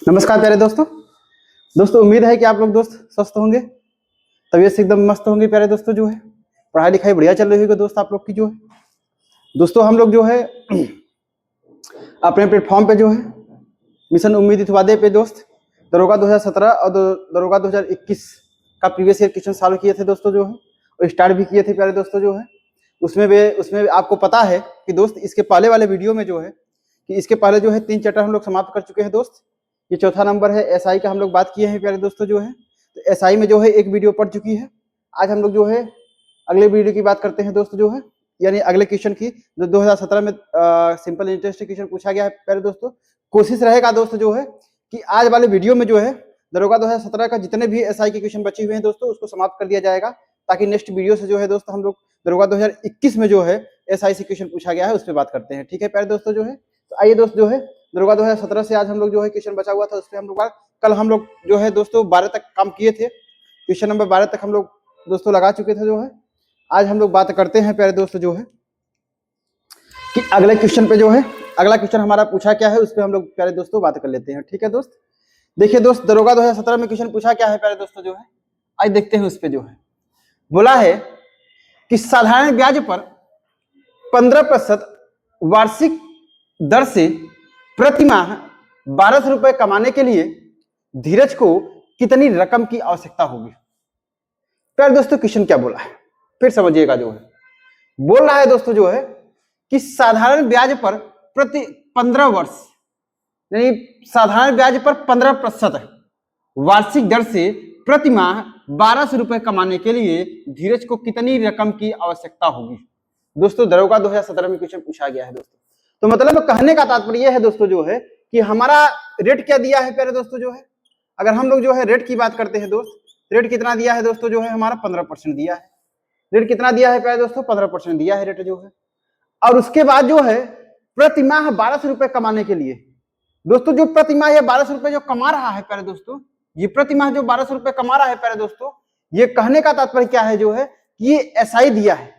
नमस्कार प्यारे दोस्तों। उम्मीद है कि आप लोग दोस्त स्वस्थ होंगे, तबीयत से एकदम मस्त होंगे प्यारे दोस्तों। जो है पढ़ाई लिखाई बढ़िया चल रही होगी दोस्त आप लोग की। जो है दोस्तों हम लोग जो है अपने प्लेटफॉर्म पे जो है मिशन उम्मीद इस वादे पे दोस्त दरोगा 2017 और दरोगा 2021 का प्रीवियस ईयर क्वेश्चन सॉल्व किए थे दोस्तों। जो है और स्टार्ट भी किए थे प्यारे दोस्तों। जो है उसमें आपको पता है कि दोस्त इसके पहले वाले वीडियो में जो है कि इसके पहले जो है 3 चैप्टर हम लोग समाप्त कर चुके हैं दोस्त। ये चौथा नंबर है एसआई का, हम लोग बात किए हैं प्यारे दोस्तों। जो है तो एसआई में जो है एक वीडियो पढ़ चुकी है। आज हम लोग जो है अगले वीडियो की बात करते हैं दोस्तों। जो है यानी अगले क्वेश्चन की जो 2017 में सिंपल इंटरेस्ट क्वेश्चन पूछा गया है प्यारे दोस्तों। कोशिश रहेगा दोस्तों जो है कि आज वाले वीडियो में जो है दरोगा 2017 का जितने भी एसआई के क्वेश्चन बचे हुए हैं दोस्तों उसको समाप्त कर दिया जाएगा, ताकि नेक्स्ट वीडियो से जो है दोस्तों हम लोग दरोगा 2021 में जो है एसआई से क्वेश्चन पूछा गया है उस पर बात करते हैं। ठीक है प्यारे दोस्तों। जो है तो आइए दोस्त जो है दरोगा 2017 से आज हम लोग जो है क्वेश्चन बचा हुआ था उस पर हम लोग कल हम लोग जो है दोस्तों 12 तक काम किए थे। क्वेश्चन नंबर 12 तक हम लोग दोस्तों लगा चुके थे। जो है आज हम लोग बात करते हैं प्यारे दोस्तों जो है कि अगले क्वेश्चन पे जो है अगला क्वेश्चन हमारा पूछा क्या है उस पर हम लोग प्यारे दोस्तों बात कर लेते हैं। ठीक है दोस्त। देखिए दोस्त दरोगा 2017 में क्वेश्चन पूछा क्या है प्यारे दोस्तों। जो है आज देखते हैं उस पर। जो है बोला है कि साधारण ब्याज पर 15% वार्षिक दर से प्रति माह 1200 रुपए कमाने के लिए धीरज को कितनी रकम की आवश्यकता होगी। प्यारे दोस्तों क्वेश्चन क्या बोला है फिर समझिएगा। जो है बोल रहा है दोस्तों जो है कि साधारण ब्याज पर प्रति 15 वर्ष यानी साधारण ब्याज पर 15% वार्षिक दर से प्रति माह 1200 रुपए कमाने के लिए धीरज को कितनी रकम की आवश्यकता होगी। दोस्तों दरोगा 2017 में क्वेश्चन पूछा गया है दोस्तों। तो मतलब कहने का तात्पर्य है दोस्तों जो है कि हमारा रेट क्या दिया है प्यारे दोस्तों। जो है अगर हम लोग जो है रेट की बात करते हैं दोस्त, रेट कितना दिया है दोस्तों। जो है हमारा 15% दिया है। रेट कितना दिया है प्यारे दोस्तों, 15% दिया है रेट जो है। और उसके बाद जो है प्रति माह 1200 रुपए कमाने के लिए दोस्तों जो प्रति माह ये 1200 रुपए जो कमा रहा है प्यारे दोस्तों, ये प्रति माह जो 1200 रुपए कमा रहा है प्यारे दोस्तों, ये कहने का तात्पर्य क्या है जो है कि ये एसआई दिया है।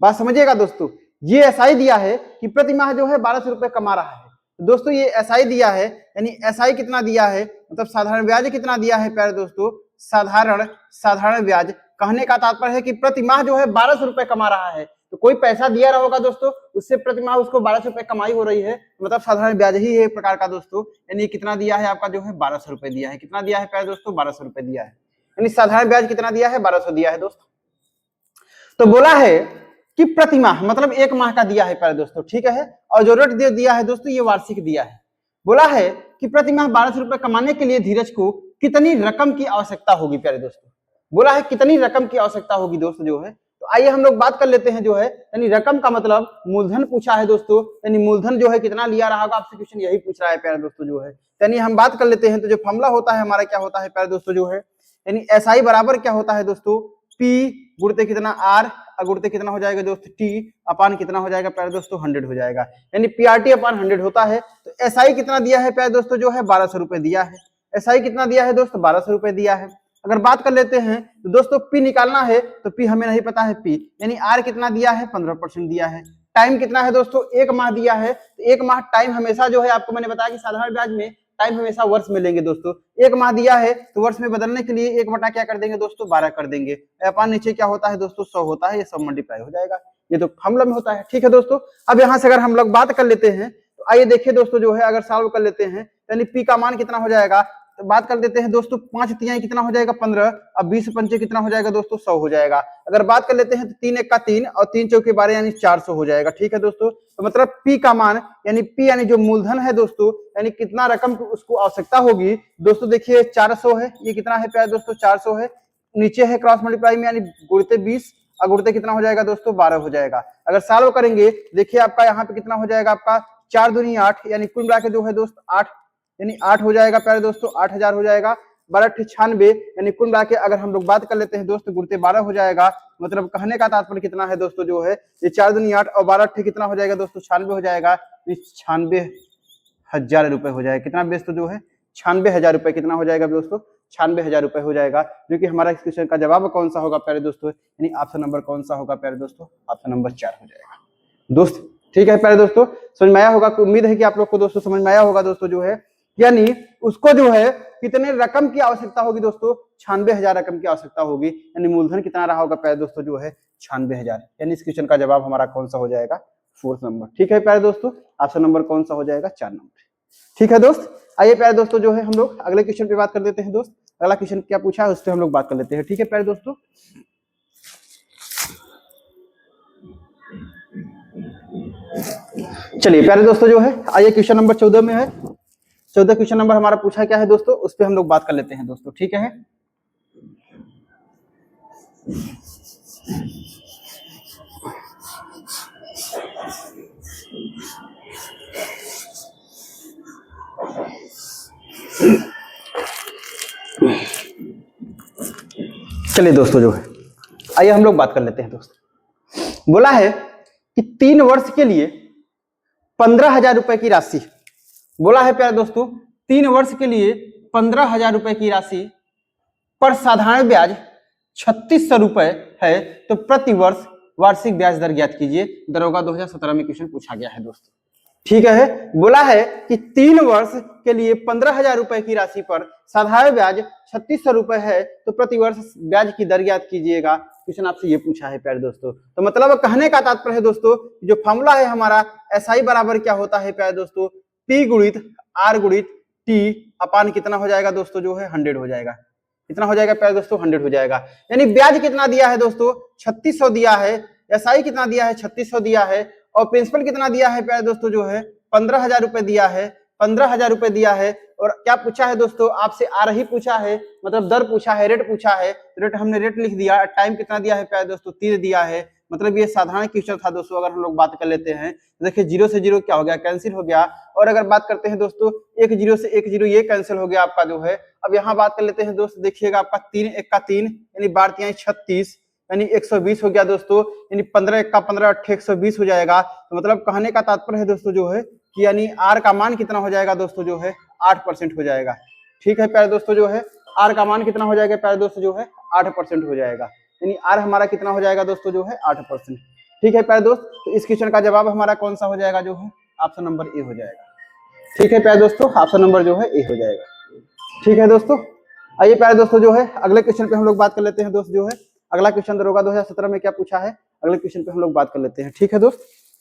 बात समझिएगा दोस्तों, ये एसआई दिया है कि प्रति माह जो है 1200 रुपए कमा रहा है। तो दोस्तों ये एसआई दिया है, यानी एसआई कितना दिया है मतलब साधारण ब्याज कितना दिया है प्यारे दोस्तों। साधारण ब्याज कहने का तात्पर्य है कि प्रति माह जो है 1200 रुपए कमा रहा है। तो कोई पैसा दिया रहा होगा दोस्तों, उससे प्रति माह उसको 1200 रुपए कमाई हो रही है, मतलब साधारण ब्याज ही है एक प्रकार का दोस्तों। यानी कितना दिया है आपका जो है 1200 रुपए दिया है। कितना दिया है प्यारे दोस्तों, 1200 रुपए दिया है। यानी साधारण ब्याज कितना दिया है, 1200 दिया है दोस्तों। तो बोला है कि प्रति माह मतलब एक माह का दिया है प्यारे दोस्तों। ठीक है। और जो रेट दिया है दोस्तों ये वार्षिक दिया है। बोला है कि प्रति माह 1200 रुपए कमाने के लिए धीरज को कितनी रकम की आवश्यकता होगी प्यारे दोस्तों। बोला है कितनी रकम की आवश्यकता होगी दोस्तों। जो है तो आइए हम लोग बात कर लेते हैं। जो है यानी रकम का मतलब मूलधन पूछा है दोस्तों, यानी मूलधन जो है कितना लिया रहा होगा आपसे क्वेश्चन यही पूछ रहा है प्यारे दोस्तों। जो है यानी हम बात कर लेते हैं। तो जो फॉर्मूला होता है हमारा क्या होता है प्यारे दोस्तों। जो है यानी एसआई बराबर क्या होता है दोस्तों, पी गुणते कितना आर, गुणते कितना हो जाएगा दोस्तों टी, अपान कितना हो जाएगा प्यारे दोस्तों 100 हो जाएगा। यानी पीआरटी अपान 100 होता है। तो एसआई कितना दिया है प्यारे दोस्तों, जो है 1200 रुपए दिया है। एसआई कितना दिया है दोस्तों, 1200 रुपए दिया है। अगर बात कर लेते हैं तो दोस्तों पी निकालना है तो पी हमें नहीं पता है पी, यानी आर कितना दिया है 15% दिया है। टाइम कितना है दोस्तों, एक माह दिया है। तो एक माह टाइम हमेशा जो है आपको मैंने बताया कि साधारण ब्याज में टाइम हमेशा वर्ष में लेंगे दोस्तों। एक माह दिया है तो वर्ष में बदलने के लिए एक बटा क्या कर देंगे दोस्तों 12 कर देंगे। अपान नीचे क्या होता है दोस्तों 100 होता है, ये 100 मल्टीप्लाई हो जाएगा। ये तो फॉर्मूला में होता है। ठीक है दोस्तों। अब यहाँ से अगर हम लोग बात कर लेते हैं तो आइए देखिए दोस्तों जो है अगर सॉल्व कर लेते हैं यानी पी का मान कितना हो जाएगा। तो बात कर देते हैं दोस्तों 5 तिहाई कितना हो जाएगा 15, अब 20 पंचे कितना हो जाएगा दोस्तों 100 हो जाएगा। अगर बात कर लेते हैं तो 3 एक का 3 और 3 चौके 12 यानी 400 हो जाएगा। ठीक है दोस्तों। तो मतलब पी का मान यानी पी यानी जो मूलधन है दोस्तों, यानी कितना रकम की उसको आवश्यकता होगी दोस्तों। देखिए 400 है, ये कितना है प्यारे दोस्तों 400 है। नीचे है क्रॉस मल्टीप्लाई में यानी गुणते 20 और गुणते कितना हो जाएगा दोस्तों 12 हो जाएगा। अगर सॉल्व करेंगे देखिए आपका यहाँ पे कितना हो जाएगा आपका 4 दूनी 8, यानी कुल मिला के जो है दोस्त 8 यानी 8 हो जाएगा प्यारे दोस्तों, 8000 हो जाएगा। 12 96 यानी कुल मिला के अगर हम लोग बात कर लेते हैं दोस्तों गुणते 12 हो जाएगा। मतलब कहने का तात्पर्य कितना है दोस्तों जो है ये 4 दूनी 8 और 12 कितना हो जाएगा दोस्तों 96 हो जाएगा। 96,000 रुपए हो जाएगा। कितना दोस्तों जो है 96,000 रुपए कितना हो जाएगा दोस्तों 96,000 रुपए हो जाएगा। जो कि हमारा इस क्वेश्चन का जवाब कौन सा होगा प्यारे दोस्तों, यानी ऑप्शन नंबर कौन सा होगा प्यारे दोस्तों, ऑप्शन नंबर 4 हो जाएगा दोस्त। ठीक है प्यारे दोस्तों समझ में आया होगा, उम्मीद है कि आप लोग को दोस्तों समझ में आया होगा दोस्तों। जो है यानी उसको जो है कितने रकम की आवश्यकता होगी दोस्तों, 96,000 रकम की आवश्यकता होगी। यानी मूलधन कितना रहा होगा प्यारे दोस्तों जो है 96,000। यानी इस क्वेश्चन का जवाब हमारा कौन सा हो जाएगा, 4th नंबर। ठीक है प्यारे दोस्तों, ऑप्शन नंबर कौन सा हो जाएगा, 4 नंबर। ठीक है दोस्त, आइए प्यारे दोस्तों जो है हम लोग अगले क्वेश्चन पे बात कर लेते हैं दोस्त। अगला क्वेश्चन क्या पूछा है उस पर हम लोग बात कर लेते हैं। ठीक है प्यारे दोस्तों, चलिए प्यारे दोस्तों जो है आइए क्वेश्चन नंबर 14 में है। 14 क्वेश्चन नंबर हमारा पूछा क्या है दोस्तों, उस पर हम लोग बात कर लेते हैं दोस्तों। ठीक है, चलिए दोस्तों जो है आइए हम लोग बात कर लेते हैं दोस्तों। बोला है कि 3 वर्ष के लिए 15,000 रुपए की राशि, बोला है प्यारे दोस्तों 3 वर्ष के लिए 15,000 रुपए की राशि पर साधारण ब्याज 3600 रुपए है, तो प्रति वर्ष वार्षिक ब्याज दर ज्ञात कीजिए। दरोगा 2017 में क्वेश्चन पूछा गया है दोस्तों। ठीक है, बोला है कि 3 वर्ष के लिए 15,000 रुपए की राशि पर साधारण ब्याज 3600 रुपए है, तो प्रति वर्ष ब्याज की दर ज्ञात कीजिएगा। क्वेश्चन आपसे ये पूछा है प्यारे दोस्तों। तो मतलब कहने का तात्पर्य है दोस्तों, जो फॉर्मूला है हमारा SI बराबर क्या होता है प्यारे दोस्तों, P गुणित R गुणित T अपान कितना हो जाएगा दोस्तों जो है 100 हो जाएगा। कितना हो जाएगा प्यारे दोस्तों, 100 हो जाएगा। यानी ब्याज कितना दिया है दोस्तों, 3600 दिया है, SI कितना दिया है 3600 दिया है, और प्रिंसिपल कितना दिया है प्यारे दोस्तों जो है 15,000 रुपए दिया है, 15,000 रुपए दिया है। और क्या पूछा है दोस्तों, आपसे आर ही पूछा है, मतलब दर पूछा है, रेट पूछा है, रेट हमने रेट लिख दिया। टाइम कितना दिया है प्यारे दोस्तों, 3 दिया है। मतलब ये साधारण क्वेश्चन था दोस्तों। अगर हम लोग बात कर लेते हैं देखिए 0 से 0 क्या हो गया, कैंसिल हो गया। और अगर बात करते हैं दोस्तों 1 0 से 1 0 ये कैंसिल हो गया आपका जो है। अब यहाँ बात कर लेते हैं दोस्तों, देखिएगा आपका 3 1 का 3 यानी 12 36 यानी 120 हो गया दोस्तों। यानी 15 1 का 15 8 120 हो जाएगा। तो मतलब कहने का तात्पर्य है दोस्तों जो है कि यानी आर का मान कितना हो जाएगा दोस्तों जो है 8% हो जाएगा। ठीक है प्यारे दोस्तों जो है आर का मान कितना हो जाएगा प्यारे दोस्तों जो है 8% हो जाएगा। यानी आर हमारा कितना हो जाएगा दोस्तों जो है 8%। ठीक है प्यारे दोस्त, तो इस क्वेश्चन का जवाब हमारा कौन सा हो जाएगा जो है ऑप्शन नंबर ए हो जाएगा। ठीक है प्यारे दोस्तों, ऑप्शन नंबर जो है ए हो जाएगा। ठीक है दोस्तों, आइए प्यारे दोस्तों जो है अगले क्वेश्चन पे हम लोग बात कर लेते हैं दोस्त जो है। अगला क्वेश्चन दरोगा 2017 में क्या पूछा है, अगले क्वेश्चन पे हम लोग बात कर लेते हैं। ठीक है दोस्त,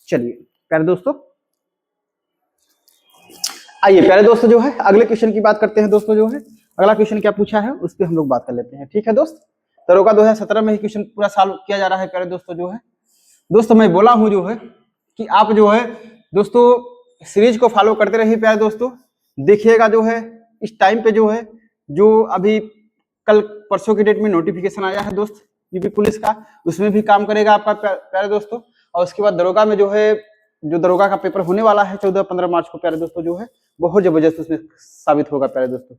चलिए प्यारे दोस्तों आइए प्यारे दोस्तों जो है अगले क्वेश्चन की बात करते हैं दोस्तों जो है। अगला क्वेश्चन क्या पूछा है उस पर हम लोग बात कर लेते हैं। ठीक है दोस्त, दरोगा 2017 में ही क्वेश्चन पूरा सॉल्व किया जा रहा है प्यारे दोस्तों जो है। दोस्तों मैं बोला हूं जो है कि आप जो है दोस्तों सीरीज को फॉलो करते रहिए प्यारे दोस्तों। देखिएगा जो है इस टाइम पे जो है जो अभी कल परसों की डेट में नोटिफिकेशन आया है दोस्त यूपी पुलिस का, उसमें भी काम करेगा आपका प्यारे दोस्तों। और उसके बाद दरोगा में जो है जो दरोगा का पेपर होने वाला है 14-15 मार्च को प्यारे दोस्तों जो है बहुत जबरदस्त उसमें साबित होगा प्यारे दोस्तों।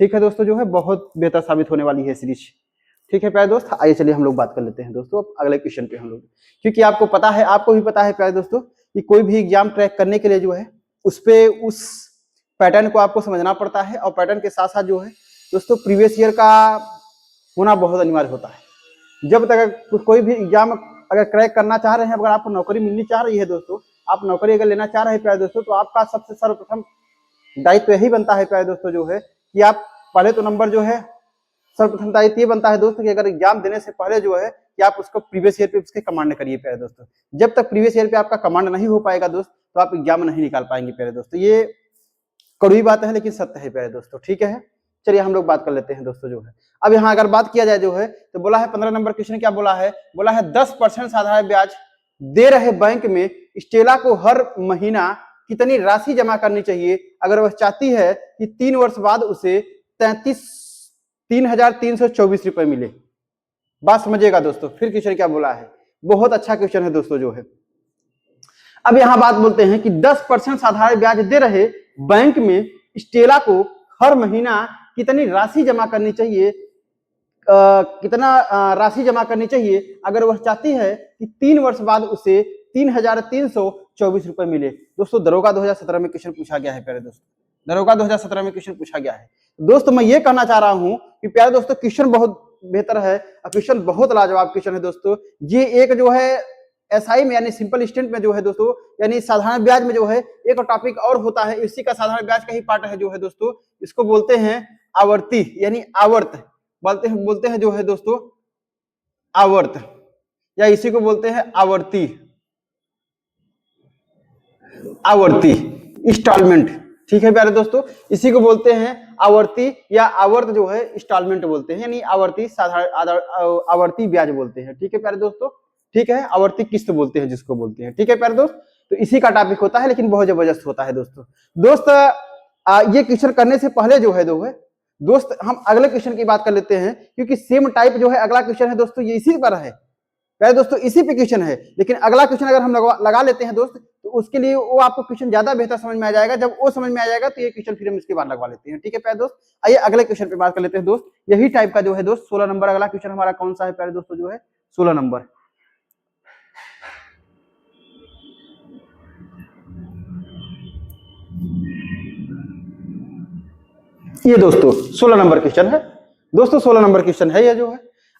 ठीक है दोस्तों जो है बहुत बेहतर साबित होने वाली है सीरीज। ठीक है प्यारे दोस्त, आइए चलिए हम लोग बात कर लेते हैं दोस्तों अगले क्वेश्चन पे हम लोग। क्योंकि आपको पता है, आपको भी पता है प्यारे दोस्तों कि कोई भी एग्जाम ट्रैक करने के लिए जो है उस पे उस पैटर्न को आपको समझना पड़ता है। और पैटर्न के साथ साथ जो है दोस्तों प्रीवियस ईयर का होना बहुत अनिवार्य होता है। जब तक कोई भी एग्जाम अगर क्रैक करना चाह रहे हैं, अगर आपको नौकरी मिलनी चाह रही है दोस्तों, आप नौकरी अगर लेना चाह रहे हैं प्यारे दोस्तों, तो आपका सबसे सर्वप्रथम दायित्व यही बनता है प्यारे दोस्तों जो है कि आप पहले तो नंबर जो है सर्वप्रथम दायित्व ये बनता है दोस्तों कि अगर एग्जाम देने से पहले जो है कि आप उसको प्रीवियस ईयर पे उसके कमांड करिए प्यारे दोस्तों। जब तक प्रीवियस ईयर पे आपका कमांड नहीं हो पाएगा दोस्त, तो आप एग्जाम नहीं निकाल पाएंगे प्यारे दोस्तों। ये कड़वी बात है लेकिन सत्य है प्यारे दोस्तों। ठीक है, चलिए हम लोग बात कर लेते हैं दोस्तों जो है। अब यहाँ अगर बात किया जाए जो है तो बोला है 15 नंबर क्वेश्चन क्या बोला है, बोला है 10% साधारण ब्याज दे रहे बैंक में स्टेला को हर महीना कितनी राशि जमा करनी चाहिए अगर वह चाहती है कि 3 वर्ष बाद उसे 3,324 रुपए मिले। बात समझिएगा दोस्तों, फिर क्वेश्चन क्या बोला है, बहुत अच्छा क्वेश्चन है दोस्तों जो है। अब यहां बात बोलते हैं कि 10% साधारण ब्याज दे रहे बैंक में स्टेला को हर महीना कितनी राशि जमा करनी चाहिए, कितना राशि जमा करनी चाहिए अगर वह चाहती है कि 3 वर्ष बाद उसे 3,324 रुपए मिले। दोस्तों दरोगा 2017 में क्वेश्चन पूछा गया है प्यारे दोस्तों, दरोगा 2017 में क्वेश्चन पूछा गया है दोस्तों। मैं ये कहना चाह रहा हूं कि प्यारे दोस्तों क्वेश्चन बहुत बेहतर है, क्वेश्चन बहुत लाजवाब क्वेश्चन है दोस्तों। ये एक जो है एसआई में यानी सिंपल स्टूडेंट में जो है दोस्तों, यानी साधारण ब्याज में जो है एक टॉपिक और होता है, इसी का साधारण ब्याज का ही पार्ट है जो है दोस्तों, इसको बोलते हैं आवर्ती यानी आवर्त, बोलते हैं जो है दोस्तों आवर्त, या इसी को बोलते हैं आवर्ती, आवर्ती इंस्टॉलमेंट। ठीक है प्यारे दोस्तों, इसी को बोलते हैं आवर्ती या आवर्त जो है इंस्टॉलमेंट बोलते हैं, यानी आवर्ती साधारण आवर्ती ब्याज बोलते हैं। ठीक है प्यारे दोस्तों, ठीक है, आवर्ती किस्त बोलते हैं जिसको बोलते हैं। ठीक है प्यारे दोस्त, तो इसी का टॉपिक होता है, लेकिन बहुत जबरदस्त होता है दोस्त। ये क्वेश्चन करने से पहले जो है दोस्त हम अगले क्वेश्चन की बात कर लेते हैं, क्योंकि सेम टाइप जो है अगला क्वेश्चन है दोस्तों, ये इसी पर है प्यारे दोस्तों, इसी पे क्वेश्चन है, लेकिन अगला क्वेश्चन अगर हम लगा लेते हैं दोस्त, तो उसके लिए वो आपको क्वेश्चन ज्यादा बेहतर समझ में आ जाएगा। जब वो समझ में आ जाएगा तो ये क्वेश्चन फिर हम इसके बाद लगवा लेते हैं। ठीक है प्यारे दोस्त, आइए अगले क्वेश्चन पे बात कर लेते हैं दोस्त। यही टाइप का जो है दोस्त 16 नंबर अगला क्वेश्चन हमारा कौन सा है प्यारे दोस्तों, जो है 16 नंबर। ये दोस्तों 16 नंबर क्वेश्चन है दोस्तों, 16 नंबर क्वेश्चन है ये जो है।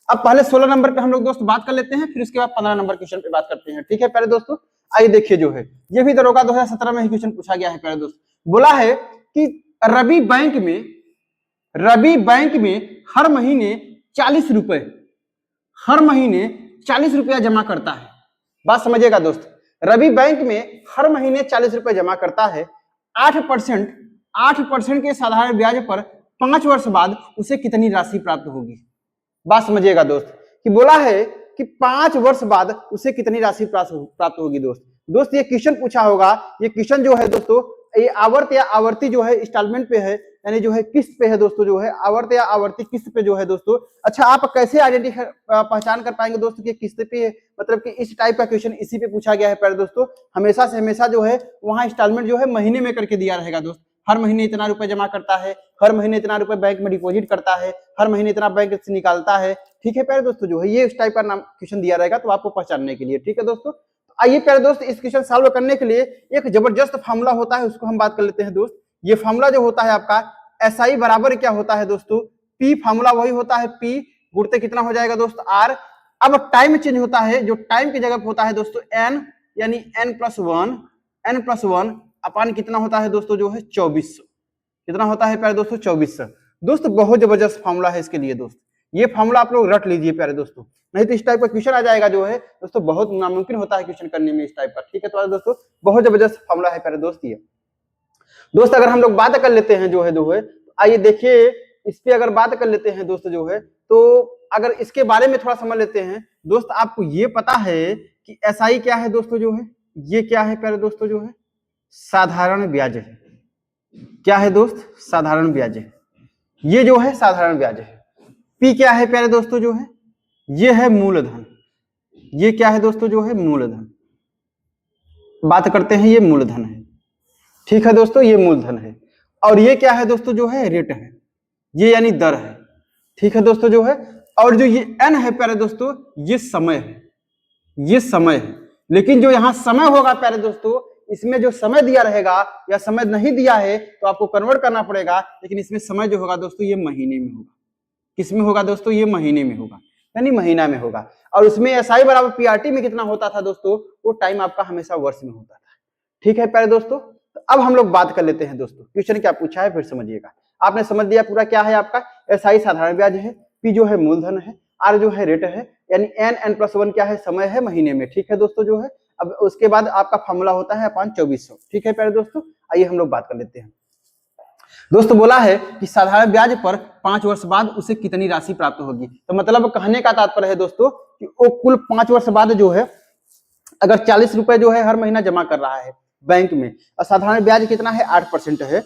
अब पहले 16 नंबर पे हम लोग दोस्त बात कर लेते हैं, फिर उसके बाद 15 नंबर क्वेश्चन पे बात करते हैं। ठीक है प्यारे दोस्तों, आइए देखिए जो है, ये भी दरोगा 2017 में ही क्वेश्चन पूछा गया है प्यारे दोस्त। बोला है कि रवि बैंक में हर महीने 40 रुपए, हर महीने 40 रुपया जमा करता है। बात समझिएगा दोस्त, रवि बैंक में हर महीने 40 रुपए जमा करता है, 8% के साधारण ब्याज पर 5 वर्ष बाद उसे कितनी राशि प्राप्त होगी। बात समझिएगा दोस्त, कि बोला है कि 5 वर्ष बाद उसे कितनी राशि प्राप्त होगी दोस्त। ये क्वेश्चन पूछा होगा, ये क्वेश्चन जो है दोस्तों, ये आवर्त या आवर्ती जो है इंस्टॉलमेंट पे है, यानी जो है किस्त पे है दोस्तों, जो है आवर्त या आवर्ती किस्त पे जो है दोस्तों। अच्छा, आप कैसे पहचान कर पाएंगे दोस्तों कि किस्त पे है, मतलब कि इस टाइप का क्वेश्चन इसी पे पूछा गया है प्यारे दोस्तों। हमेशा से हमेशा जो है वहां इंस्टॉलमेंट जो है महीने में करके दिया रहेगा दोस्त, हर महीने इतना रुपए जमा करता है, हर महीने इतना रुपए बैंक में डिपॉजिट करता है, हर महीने इतना बैंक से निकालता है। ठीक है प्यारे दोस्तों, जो है ये इस टाइप का नाम क्वेश्चन दिया रहेगा, तो आपको पहचानने के लिए। ठीक है दोस्तों, आइए प्यारे दोस्त, इस क्वेश्चन सॉल्व करने के लिए एक जबरदस्त फार्मूला होता है, उसको हम बात कर लेते हैं दोस्त। ये फार्मूला जो होता है आपका एसआई बराबर क्या होता है दोस्तों, पी, फार्मूला वही होता है पी गुणते कितना हो जाएगा दोस्त आर। अब टाइम चेंज होता है, जो टाइम की जगह होता है दोस्तों एन, यानी n+1 अपान कितना होता है दोस्तों, जो है 2400। कितना होता है प्यारे दोस्तों, 2400। दोस्तों बहुत जबरदस्त फार्मूला है इसके लिए दोस्त, ये फार्मूला आप लोग रट लीजिए प्यारे दोस्तों, नहीं तो इस टाइप का क्वेश्चन आ जाएगा जो है दोस्तों, बहुत नामुमकिन होता है क्वेश्चन करने में इस टाइप का। ठीक है, तो दोस्तों बहुत जबरदस्त फार्मूला है प्यारे दोस्त ये दोस्त। अगर हम लोग बात कर लेते हैं जो है आइए देखिए, इस पे अगर बात कर लेते हैं दोस्त जो है, तो अगर इसके बारे में थोड़ा समझ लेते हैं दोस्त। आपको ये पता है कि एसआई क्या है दोस्तों, जो है ये क्या है प्यारे दोस्तों, जो है साधारण ब्याज है। क्या है दोस्त, साधारण ब्याज है, ये जो है साधारण ब्याज है। पी क्या है प्यारे दोस्तों, जो है ये है मूलधन, ये क्या है दोस्तों, जो है मूलधन। बात करते हैं, ये मूलधन है। ठीक है दोस्तों, ये मूलधन है। और ये क्या है दोस्तों, जो है रेट है, ये यानी दर है। ठीक है दोस्तों, जो है, और जो ये एन है प्यारे दोस्तों, ये समय है, ये समय है। लेकिन जो यहाँ समय होगा प्यारे दोस्तों, इसमें जो समय दिया रहेगा या समय नहीं दिया है तो आपको कन्वर्ट करना पड़ेगा, लेकिन इसमें समय जो होगा दोस्तों ये महीने में होगा। किसमें होगा दोस्तों, ये महीने में होगा, यानी महीना में होगा। और उसमें एसआई बराबर पीआरटी में कितना होता था दोस्तों, वो टाइम आपका हमेशा वर्ष में होता था। ठीक है प्यारे दोस्तों, तो अब हम लोग बात कर लेते हैं दोस्तों, क्वेश्चन क्या पूछा है फिर समझिएगा। आपने समझ लिया पूरा क्या है आपका, एसआई साधारण ब्याज है, पी जो है मूलधन है, आर जो है रेट है, यानी n+1 क्या है, समय है महीने में। ठीक है दोस्तों, जो है अब उसके बाद आपका फॉर्मूला होता है अपान 2400। ठीक है प्यारे दोस्तों, आइए हम लोग बात कर लेते हैं दोस्तों। बोला है कि साधारण ब्याज पर 5 वर्ष बाद उसे कितनी राशि प्राप्त होगी। तो मतलब कहने का तात्पर्य है दोस्तों कि वो कुल 5 वर्ष बाद जो है अगर 40 रुपए जो है हर महीना जमा कर रहा है बैंक में, और साधारण ब्याज कितना है 8% है,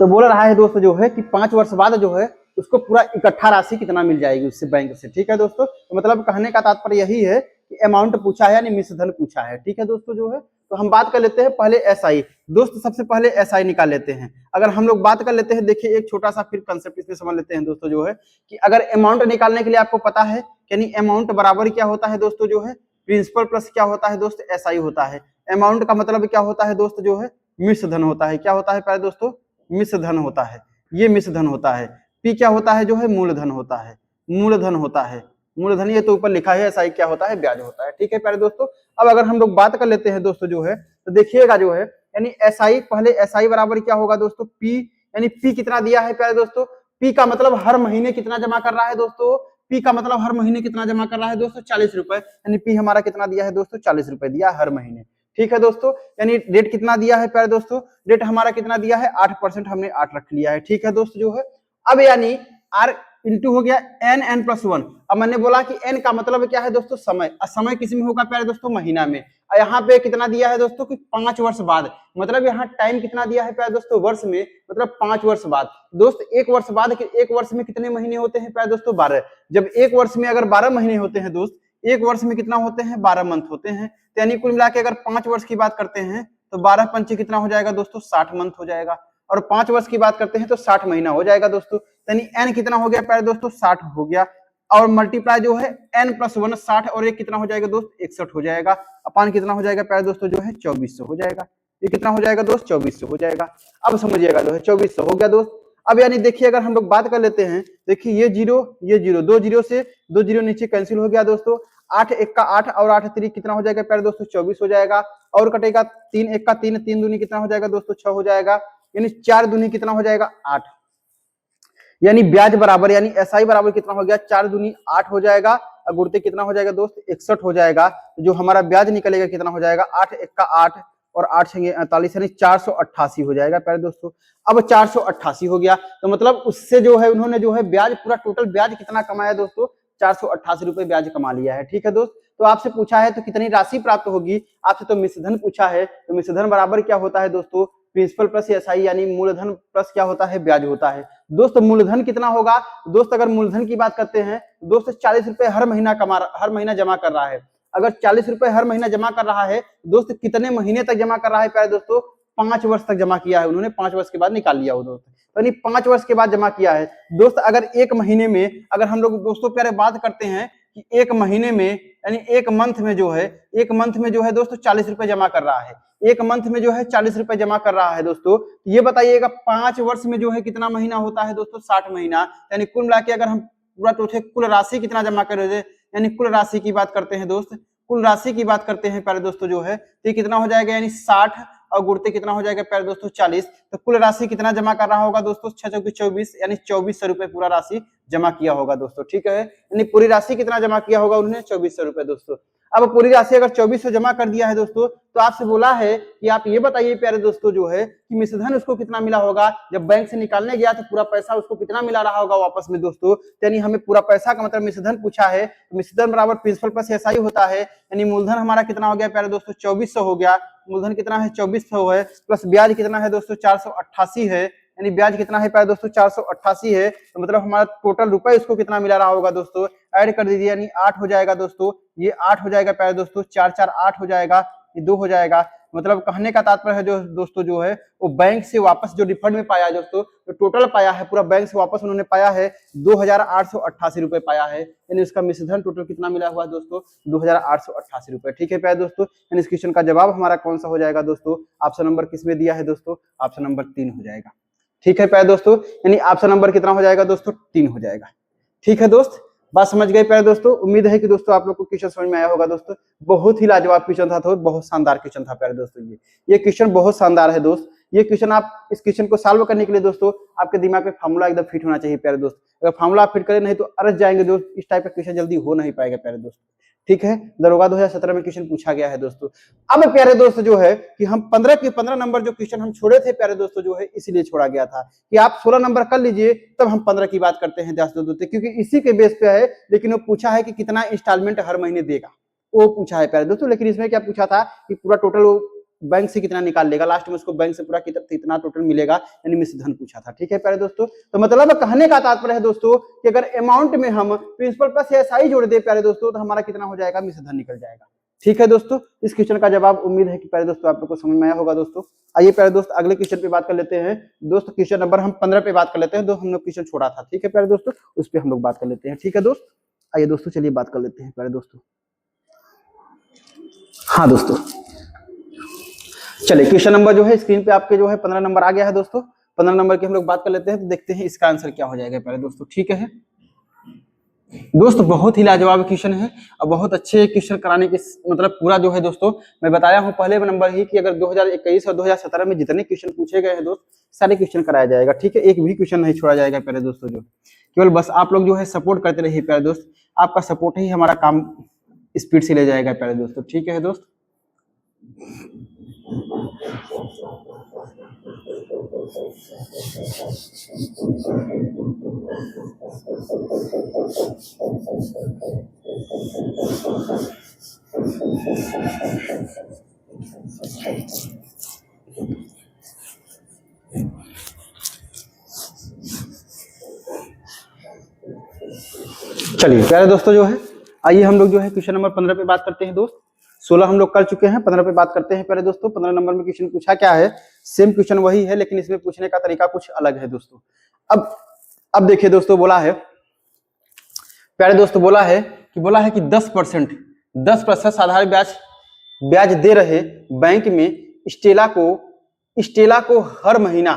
तो बोल रहा है दोस्तों जो है कि 5 वर्ष बाद जो है उसको पूरा इकट्ठा राशि कितना मिल जाएगी उससे बैंक से। ठीक है दोस्तों, तो मतलब कहने का तात्पर्य यही है कि अमाउंट पूछा है, यानी मिश्रधन पूछा है। ठीक है दोस्तों, जो है तो हम बात कर लेते हैं पहले एसआई दोस्त, सबसे पहले एसआई निकाल लेते हैं। अगर हम लोग बात कर लेते हैं, देखिए एक छोटा सा फिर कंसेप्ट इसमें समझ लेते हैं दोस्तों, जो है कि अगर अमाउंट निकालने के लिए आपको पता है, यानी अमाउंट बराबर क्या होता है दोस्तों, जो है प्रिंसिपल प्लस क्या होता है दोस्त, एसआई होता है। अमाउंट का मतलब क्या होता है दोस्त, जो है मिश्रधन होता है। क्या होता है प्यारे दोस्तों, मिश्रधन होता है, ये मिश्रधन होता है। पी क्या होता है, जो है मूलधन होता है, मूलधन होता है, मूलधन ये तो ऊपर लिखा है, एसआई क्या होता है, ब्याज होता है। ठीक है प्यारे दोस्तों, अब अगर हम लोग बात कर लेते हैं दोस्तों जो है, तो देखिएगा जो है यानी एसआई, पहले एसआई बराबर क्या होगा दोस्तों, पी, यानी पी कितना दिया है प्यारे दोस्तों, पी का मतलब हर महीने कितना जमा कर रहा है दोस्तों, पी का मतलब हर महीने कितना जमा कर रहा है दोस्तों, 40 रुपए, यानी पी हमारा कितना दिया है दोस्तों, 40 रुपए दिया हर महीने। ठीक है दोस्तों, यानी रेट कितना दिया है प्यारे दोस्तों, रेट हमारा कितना दिया है 8%, हमने 8 रख लिया है। ठीक है दोस्तों जो है, अब यानी आर इंटू हो गया एन प्लस 1। अब मैंने बोला कि एन का मतलब क्या है दोस्तों, समय, समय किस में होगा प्यारे दोस्तों, महीना में। यहाँ पे कितना दिया है दोस्तों कि 5 वर्ष बाद, मतलब यहाँ टाइम कितना दिया है प्यारे दोस्तों, वर्ष में, मतलब 5 वर्ष बाद। दोस्त एक वर्ष बाद, एक वर्ष में कितने महीने होते हैं प्यारे दोस्तों, 12। जब एक वर्ष में अगर 12 महीने होते हैं दोस्त, एक वर्ष में कितना होते हैं, 12 मंथ होते हैं। तो यानी कुल मिला के अगर 5 वर्ष की बात करते हैं तो 12 पंचे कितना हो जाएगा दोस्तों, 60 मंथ हो जाएगा। और 5 वर्ष की बात करते हैं तो 60 महीना हो जाएगा दोस्तों। यानी एन कितना हो गया प्यारे दोस्तों, 60 हो गया। और मल्टीप्लाई जो है एन प्लस 1 60 और एक कितना हो जाएगा दोस्त, 61 हो जाएगा। अपान कितना हो जाएगा प्यारे दोस्तों जो है, 2400 हो जाएगा। ये कितना हो जाएगा दोस्त, 2400 हो जाएगा। अब समझिएगा जो है 2400 हो गया दोस्त। अब यानी देखिए अगर हम लोग बात कर लेते हैं, देखिए ये जीरो, दो जीरो से दो जीरो नीचे कैंसिल हो गया दोस्तों। 8 एक का 8 और 8 3 कितना हो जाएगा प्यारे दोस्तों, 24 हो जाएगा। और कटेगा 3 एक का 3, 3 दूनी कितना हो जाएगा दोस्तों, 6 हो जाएगा। यानी 4 दूनी कितना हो जाएगा, 8। यानी ब्याज बराबर, यानी एसआई बराबर कितना हो गया, 4 दूनी 8 हो जाएगा। और गुणते कितना हो जाएगा दोस्त, 61 हो जाएगा। जो हमारा ब्याज निकलेगा कितना हो जाएगा, 8 एक का 8 और 8 छंगे 48, यानी 488 हो जाएगा प्यारे दोस्तों। अब 488 हो गया तो मतलब उससे जो है उन्होंने जो है ब्याज, पूरा टोटल ब्याज कितना कमाया दोस्तों, 488 रुपए ब्याज कमा लिया है। ठीक है दोस्त, तो आपसे पूछा है तो कितनी राशि प्राप्त होगी, आपसे तो मिश्रधन पूछा है, तो मिश्रधन बराबर क्या होता है दोस्तों, प्रिंसिपल प्लस एसआई, यानी मूलधन प्लस क्या होता है, ब्याज होता है। दोस्त मूलधन कितना होगा दोस्त, अगर मूलधन की बात करते हैं दोस्त, 40 रुपए हर महीना जमा कर रहा है। अगर 40 रुपए हर महीना जमा कर रहा है दोस्त, कितने महीने तक जमा कर रहा है प्यारे दोस्तों, 5 वर्ष तक जमा किया है उन्होंने, 5 वर्ष के बाद निकाल लिया वो दोस्त, यानी 5 वर्ष के बाद जमा किया है दोस्त। अगर एक महीने में, अगर हम लोग दोस्तों प्यारे बात करते हैं कि एक महीने में, यानी एक मंथ में जो है दोस्तों 40 रुपए जमा कर रहा है, एक मंथ में जो है 40 रुपए जमा कर रहा है दोस्तों। ये बताइएगा 5 वर्ष में जो है कितना महीना होता है दोस्तों, 60 महीना। यानी कुल मिला के अगर हम पूरा टोटल कुल राशि कितना जमा कर रहे थे, यानी कुल राशि की बात करते हैं दोस्त, कुल राशि की बात करते हैं प्यारे दोस्तों जो है, तो ये कितना हो जाएगा, यानी 60 और गुणते कितना हो जाएगा प्यारे दोस्तों 40। तो कुल राशि कितना जमा कर रहा होगा दोस्तों, 6 चौकी 24, यानी 2400 रुपए पूरा राशि जमा किया होगा दोस्तों। ठीक है, यानी पूरी राशि कितना जमा किया होगा उन्होंने, 2400 रुपए दोस्तों। अब पूरी राशि अगर 2400 जमा कर दिया है दोस्तों, तो आपसे बोला है कि आप ये बताइए प्यारे दोस्तों जो है कि मिश्रधन उसको कितना मिला होगा, जब बैंक से निकालने गया तो पूरा पैसा उसको कितना मिला रहा होगा वापस में दोस्तों। यानी हमें पूरा पैसा का मतलब मिश्रधन पूछा है, तो मिश्रधन बराबर प्रिंसिपल प्लस एसआई होता है। यानी मूलधन हमारा कितना हो गया प्यारे दोस्तों, 2400 हो गया। मूलधन कितना है, 2400 है, प्लस ब्याज कितना है दोस्तों, 488 है। यानी ब्याज कितना है प्यारे दोस्तों, 488 है। तो मतलब हमारा टोटल रुपए इसको कितना मिला रहा होगा दोस्तों, ऐड कर दीजिए, यानी 8 हो जाएगा दोस्तों। ये 8 हो जाएगा प्यारे दोस्तों, 4 4 8 हो जाएगा, ये 2 हो जाएगा। मतलब कहने का तात्पर्य है जो दोस्तों जो है वो बैंक से वापस जो रिफंड में पाया दोस्तों, जो टोटल पाया है पूरा बैंक से वापस उन्होंने पाया है 2888 रुपए पाया है। यानी उसका मिश्रधन टोटल कितना मिला हुआ है दोस्तों, 2888 रुपए। ठीक है प्यारे दोस्तों, यानी इस क्वेश्चन का जवाब हमारा कौन सा हो जाएगा दोस्तों, ऑप्शन नंबर किसमें दिया है दोस्तों, ऑप्शन नंबर 3 हो जाएगा। ठीक है प्यारे दोस्तों, यानी ऑप्शन नंबर कितना हो जाएगा दोस्तों, 3 हो जाएगा। ठीक है दोस्त, बात समझ गए प्यारे दोस्तों। उम्मीद है कि दोस्तों आप लोग को क्वेश्चन समझ में आया होगा दोस्तों। बहुत ही लाजवाब क्वेश्चन था, तो बहुत शानदार क्वेश्चन था प्यारे दोस्तों। ये क्वेश्चन बहुत शानदार है दोस्त। ये क्वेश्चन आप इस क्वेश्चन को सॉल्व करने के लिए दोस्तों आपके दिमाग में फार्मूला एकदम फिट होना चाहिए प्यारे दोस्त। अगर फार्मूला फिट करें नहीं तो अरज जाएंगे दोस्त, इस टाइप का क्वेश्चन जल्दी हो नहीं पाएगा प्यारे दोस्त। ठीक है, दरोगा 2017 में क्वेश्चन पूछा गया है दोस्तों। अब प्यारे दोस्त जो है कि हम 15 के 15 नंबर जो क्वेश्चन हम छोड़े थे प्यारे दोस्तों जो है, इसीलिए छोड़ा गया था कि आप 16 नंबर कर लीजिए, तब हम 15 की बात करते हैं दोस्तों, क्योंकि इसी के बेस पे है। लेकिन वो पूछा है कि कितना इंस्टॉलमेंट हर महीने देगा, वो पूछा है प्यारे दोस्तों। लेकिन इसमें क्या पूछा था कि पूरा टोटल बैंक से कितना निकाल लेगा, लास्ट में उसको बैंक से पूरा कितना टोटल मिलेगा, यानी मिश्रधन पूछा था। ठीक है प्यारे दोस्तों, तो मतलब कहने का तात्पर्य है दोस्तों कि अगर अमाउंट में हम प्रिंसिपल प्लस एसआई जोड़ दे प्यारे दोस्तों, तो हमारा कितना हो जाएगा, मिश्रधन निकल जाएगा। ठीक है दोस्तों, इस क्वेश्चन का जवाब उम्मीद है कि प्यारे दोस्तों आप लोग को समझ में आया होगा दोस्तों। आइए प्यारे दोस्त अगले क्वेश्चन पे बात कर लेते हैं दोस्त। क्वेश्चन नंबर हम 15 पे बात कर लेते हैं दोस्त, हम लोग क्वेश्चन छोड़ा था। ठीक है प्यारे दोस्तों, उस पर हम लोग बात कर लेते हैं। ठीक है दोस्त, आइए दोस्तों चलिए बात कर लेते हैं प्यारे दोस्तों। हाँ दोस्तों, चलिए क्वेश्चन नंबर जो है स्क्रीन पे आपके जो है 15 नंबर आ गया है दोस्तों। 15 नंबर की हम लोग बात कर लेते हैं, तो देखते हैं इसका आंसर क्या हो जाएगा प्यारे दोस्तों। ठीक है, दोस्त बहुत ही लाजवाब क्वेश्चन है और बहुत अच्छे क्वेश्चन कराने के मतलब पूरा जो है दोस्तों मैं बताया हूँ पहले नंबर ही कि अगर 2021 और 2017 में जितने क्वेश्चन पूछे गए हैं दोस्त सारे क्वेश्चन कराया जाएगा, ठीक है। एक भी क्वेश्चन नहीं छोड़ा जाएगा प्यारे दोस्तों। जो केवल बस आप लोग जो है सपोर्ट करते रहिए प्यारे दोस्त, आपका सपोर्ट ही हमारा काम स्पीड से ले जाएगा प्यारे दोस्तों, ठीक है दोस्त। चलिए प्यारे दोस्तों जो है आइए हम लोग जो है क्वेश्चन नंबर 15 पे बात करते हैं दोस्त। 16 हम लोग कर चुके हैं, 15 पे बात करते हैं प्यारे दोस्तों। 15 नंबर में क्वेश्चन पूछा क्या है, सेम क्वेश्चन वही है लेकिन इसमें पूछने का तरीका कुछ अलग है दोस्तों। अब देखिए दोस्तों, बोला है प्यारे दोस्तों, बोला है कि 10% साधारण ब्याज दे रहे बैंक में स्टेला को हर महीना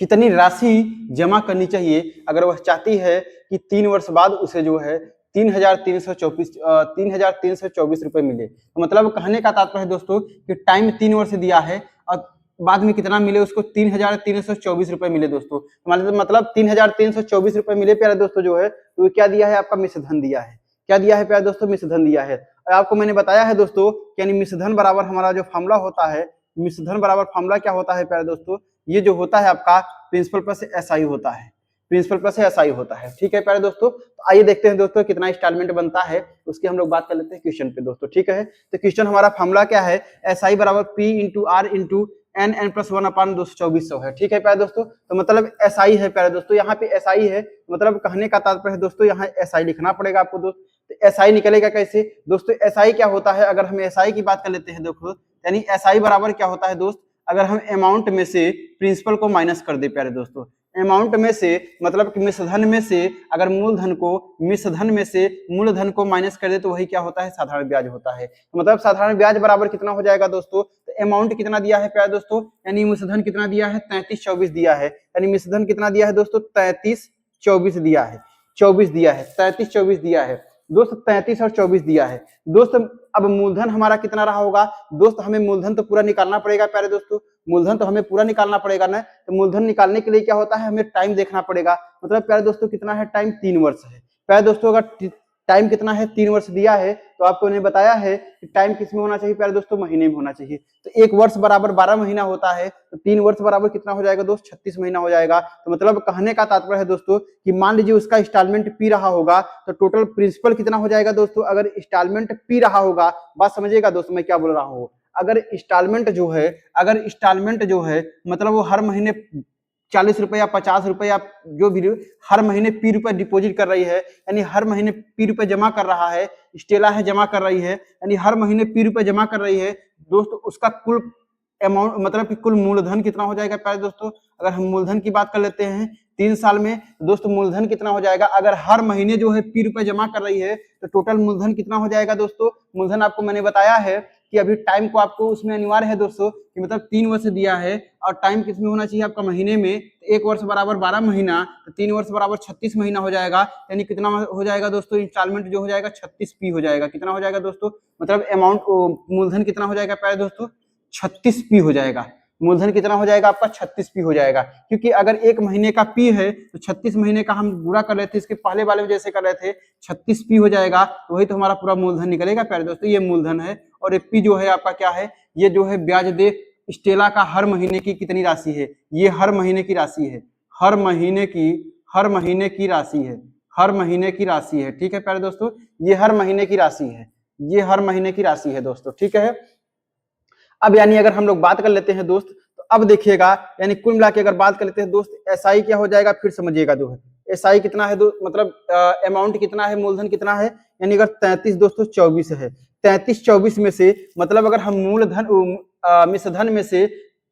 कितनी राशि जमा करनी चाहिए अगर वह चाहती है कि 3 वर्ष बाद उसे जो है 3,324 रुपए मिले। तो मतलब कहने का तात्पर्य है दोस्तों कि टाइम 3 वर्ष दिया है और बाद में कितना मिले उसको 3,324 रुपए मिले दोस्तों। मतलब 3,324 रुपए मिले प्यारे दोस्तों जो है, तो क्या दिया है आपका मिश्रधन दिया है। क्या दिया है प्यारे दोस्तों, मिश्रधन दिया है। और आपको मैंने बताया है दोस्तों यानी मिश्रधन बराबर हमारा जो फॉर्मूला होता है, मिश्रधन बराबर फॉर्मूला क्या होता है प्यारे दोस्तों, ये जो होता है आपका प्रिंसिपल प्लस एसआई होता है, प्रिंसिपल प्लस एसआई होता है, ठीक है प्यारे दोस्तों। तो आइए देखते हैं दोस्तों कितना इंस्टॉलमेंट बनता है, उसकी हम लोग बात कर लेते हैं क्वेश्चन पे दोस्तों, ठीक है। तो क्वेश्चन हमारा फॉर्मूला क्या है, एसआई बराबर P into R into N plus 1/224 है, ठीक है प्यारे दोस्तों। तो मतलब एसआई है प्यारे दोस्तों, यहाँ पे एसआई है, मतलब कहने का तात्पर्य है दोस्तों यहाँ एसआई लिखना पड़ेगा आपको दोस्त। तो एसआई निकलेगा कैसे दोस्तों, एसआई क्या होता है, अगर हम एसआई की बात कर लेते हैं दोस्तों, यानी एसआई बराबर क्या होता है दोस्त, अगर हम अमाउंट में से प्रिंसिपल को माइनस कर दे प्यारे दोस्तों, अमाउंट में से मतलब कि मिश्रधन में से अगर मूलधन को माइनस कर दे तो वही क्या होता है, साधारण ब्याज होता है। तो मतलब साधारण ब्याज बराबर कितना हो जाएगा दोस्तों, तो अमाउंट कितना दिया है प्यारे दोस्तों, यानी मिश्रधन कितना दिया है 3324 दिया है, यानी मिश्रधन कितना दिया है दोस्तों 3324 दिया है, 24 दिया है, 3324 दिया है दोस्त, 33 और 24 दिया है दोस्त। अब मूलधन हमारा कितना रहा होगा दोस्त, हमें मूलधन तो पूरा निकालना पड़ेगा प्यारे दोस्तों, मूलधन तो हमें पूरा निकालना पड़ेगा ना। तो मूलधन निकालने के लिए क्या होता है, हमें टाइम देखना पड़ेगा। मतलब प्यारे दोस्तों कितना है टाइम, 3 वर्ष है प्यारे दोस्तों। अगर टाइम कितना है 3 वर्ष दिया है तो आपको ने बताया है कि टाइम किस में होना चाहिए प्यारे दोस्तों, महीने में होना चाहिए। तो 1 वर्ष बराबर 12 महीना होता है, तो 3 वर्ष बराबर कितना हो जाएगा दोस्त, 36 महीना हो जाएगा। तो मतलब कहने का तात्पर्य है दोस्तों कि मान लीजिए उसका इंस्टॉलमेंट पी रहा होगा तो टोटल प्रिंसिपल कितना हो जाएगा दोस्तों, अगर इंस्टॉलमेंट पी रहा होगा, बात समझिएगा दोस्तों मैं क्या बोल रहा हूँ, अगर इंस्टॉलमेंट जो है मतलब वो हर महीने 40 रुपए या 50 रुपए या जो भी हर महीने पी रुपए डिपॉजिट कर रही है, यानी हर महीने पी रुपए जमा कर रहा है, स्टेला है जमा कर रही है, यानी हर महीने पी रुपए जमा कर रही है दोस्तों। उसका कुल अमाउंट मतलब कि कुल मूलधन कितना हो जाएगा प्यारे दोस्तों, अगर हम मूलधन की बात कर लेते हैं 3 साल में दोस्तों, मूलधन कितना हो जाएगा, अगर हर महीने जो है पी रुपए जमा कर रही है तो टोटल मूलधन कितना हो जाएगा दोस्तों। मूलधन आपको मैंने बताया है कि अभी टाइम को आपको उसमें अनिवार्य है दोस्तों कि मतलब 3 वर्ष दिया है और टाइम किसमें होना चाहिए आपका, महीने में। 1 वर्ष बराबर 12 महीना, तो 3 वर्ष बराबर 36 महीना हो जाएगा, यानी कितना हो जाएगा दोस्तों, इंस्टॉलमेंट जो हो जाएगा 36 पी हो जाएगा। कितना हो जाएगा दोस्तों, मतलब अमाउंट मूलधन कितना हो जाएगा प्यारे दोस्तों, 36 पी हो जाएगा। मूलधन कितना हो जाएगा आपका 36 पी हो जाएगा, क्योंकि अगर 1 महीने का पी है तो 36 महीने का हम पूरा कर रहे थे, इसके पहले वाले में जैसे कर रहे थे 36 पी हो जाएगा, तो वही तो हमारा पूरा मूलधन निकलेगा प्यारे दोस्तों। ये मूलधन है और पी जो है आपका क्या है, ये जो है ब्याज दे स्टेला का हर महीने की कितनी राशि है, ये हर महीने की राशि है, हर महीने की राशि है, हर महीने की राशि है, ठीक है प्यारे दोस्तों। ये हर महीने की राशि है, ये हर महीने की राशि है दोस्तों, ठीक है। अब यानी अगर हम लोग बात कर लेते हैं दोस्त, तो अब देखिएगा यानी कुल मिला के अगर बात कर लेते हैं दोस्त, एसआई क्या हो जाएगा, फिर समझिएगा जो है एसआई कितना है दोस्त, मतलब अमाउंट कितना है, मूलधन कितना है, यानी अगर 33 दोस्तों 24 है, 33-24 में से मतलब अगर हम मूलधन मिश्रधन में से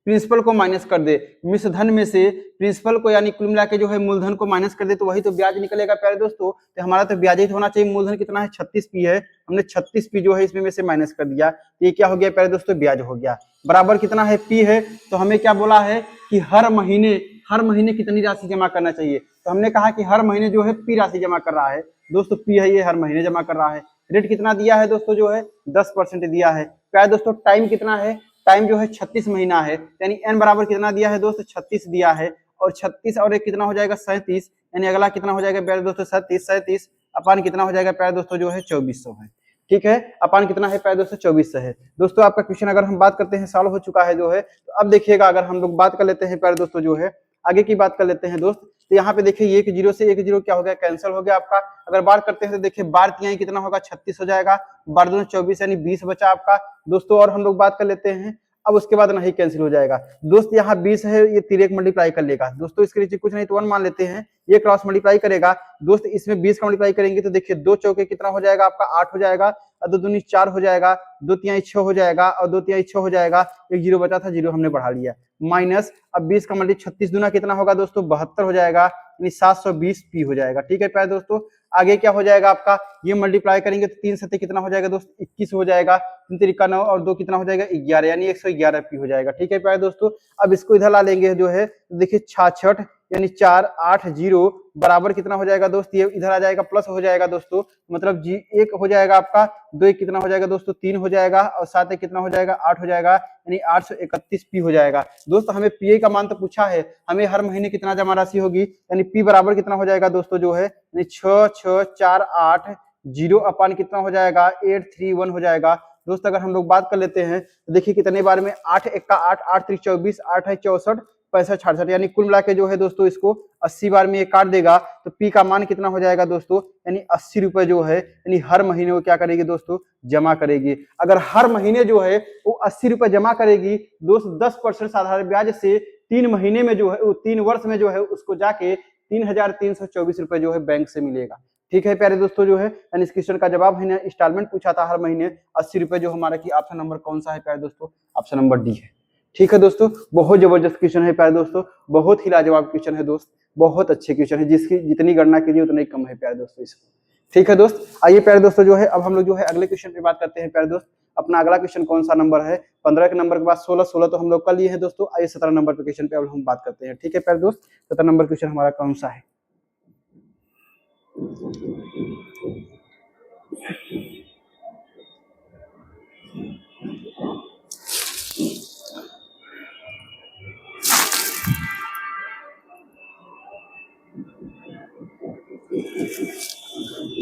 प्रिंसिपल को माइनस कर दे, मिश्रधन में से प्रिंसिपल को यानी कुल मिला के जो है मूलधन को माइनस कर दे तो वही तो ब्याज निकलेगा प्यारे दोस्तों। तो हमारा तो ब्याज ही होना चाहिए। मूलधन कितना है 36 पी है, हमने 36 पी जो है इसमें में से माइनस कर दिया, ये क्या हो गया प्यारे दोस्तों, ब्याज हो गया। बराबर कितना है पी है, तो हमें क्या बोला है कि हर महीने कितनी राशि जमा करना चाहिए, तो हमने कहा कि हर महीने जो है पी राशि जमा कर रहा है, दोस्तों पी है ये हर महीने जमा कर रहा है। रेट कितना दिया है दोस्तों जो है 10% दिया है। क्या है दोस्तों टाइम कितना है, टाइम जो है 36 महीना है, यानी एन बराबर कितना दिया है दोस्तों 36 दिया है, और 36 और एक कितना हो जाएगा 37, यानी अगला कितना हो जाएगा प्यारे दोस्तों 37 अपान कितना हो जाएगा प्यारे दोस्तों जो है 2400 है। ठीक है, अपान कितना है प्यारे दोस्तों 2400 है। दोस्तों आपका क्वेश्चन अगर हम बात करते हैं सॉल्व हो चुका है जो है, तो अब देखिएगा अगर हम लोग बात कर लेते हैं प्यारे दोस्तों जो है आगे की बात कर लेते हैं दोस्त। तो यहाँ पे देखिए एक जीरो से एक जीरो क्या हो गया कैंसिल हो गया आपका। अगर बात करते हैं तो देखिए बार तिहाई कितना होगा 36 हो जाएगा, बार दूनी 24 यानी 20 बचा आपका दोस्तों। और हम लोग बात कर लेते हैं अब उसके बाद नहीं कैंसिल हो जाएगा दोस्त, यहाँ 20 है ये तिरक मल्टीप्लाई कर लेगा दोस्तों, इसके नीचे कुछ नहीं तो 1 मान लेते हैं, ये क्रॉस मल्टीप्लाई करेगा दोस्त, इसमें 20 का मल्टीप्लाई करेंगे तो देखिए 2 चौके कितना हो जाएगा आपका 8 हो जाएगा, और 2 दूनी 4 हो जाएगा, 2 तिहाई 6 हो जाएगा, और 2 तिहाई 6 हो जाएगा, एक जीरो बचा था जीरो हमने बढ़ा लिया, माइनस अब 20 का मल्टी 36 दूना कितना होगा दोस्तों 72 हो जाएगा, यानी 720 पी हो जाएगा। ठीक है प्यारे दोस्तों, आगे क्या हो जाएगा आपका, ये मल्टीप्लाई करेंगे तो 3 सत्ते कितना हो जाएगा दोस्त 21 हो जाएगा, 3 तरीका 9 और 2 कितना हो जाएगा 11, यानी 111 पी हो जाएगा। ठीक है प्यारे दोस्तों, अब इसको इधर ला लेंगे जो है देखिए 66 यानी 480 बराबर कितना हो जाएगा दोस्त, ये इधर आ जाएगा प्लस हो जाएगा दोस्तों, मतलब जी 1 हो जाएगा आपका, 2 एक कितना हो जाएगा दोस्तों 3 हो जाएगा, और 7 एक कितना हो जाएगा 8 हो जाएगा, यानी 831 पी हो जाएगा। दोस्तों हमें पीए का मान तो पूछा है, हमें हर महीने कितना जमा राशि होगी, यानी पी बराबर कितना हो जाएगा दोस्तों जो है 6648 अपान कितना हो जाएगा 831 हो जाएगा। दोस्त अगर हम लोग बात कर लेते हैं तो देखिए कितने बार में 8 एक का 8, 8 3 24, 8 है 64, 65 66, यानी कुल मिला के जो है दोस्तों इसको 80 बार में ये काट देगा, तो पी का मान कितना हो जाएगा दोस्तों, यानी 80 रुपए जो है, यानी हर महीने वो क्या करेगी दोस्तों जमा करेगी। अगर हर महीने जो है वो 80 रुपए जमा करेगी दोस्त 10% साधारण ब्याज से 3 महीने में जो है 3 वर्ष में जो है उसको जाके 3324 रुपए जो है बैंक से मिलेगा। ठीक है प्यारे दोस्तों जो है, यानी इस क्वेश्चन का जवाब है इंस्टॉलमेंट पूछा था हर महीने 80 रुपए जो हमारा की ऑप्शन नंबर कौन सा है प्यारे दोस्तों, ऑप्शन नंबर डी है। ठीक है दोस्तों, बहुत जबरदस्त क्वेश्चन है प्यारे दोस्तों, बहुत ही लाजवाब क्वेश्चन है दोस्त, बहुत अच्छे क्वेश्चन है, जिसकी जितनी गणना कीजिए उतना ही कम है प्यारे दोस्तों इसको। ठीक है दोस्त, आइए प्यारे दोस्तों जो है अब हम लोग जो है अगले क्वेश्चन पे बात करते हैं प्यारे दोस्त। अपना अगला क्वेश्चन कौन सा नंबर है, 15 के नंबर के बाद 16 तो हम लोग कर लिए हैं दोस्तों। आइए 17 नंबर पे क्वेश्चन पे अब हम बात करते हैं। ठीक है प्यारे दोस्त, 17 नंबर क्वेश्चन हमारा कौन सा है।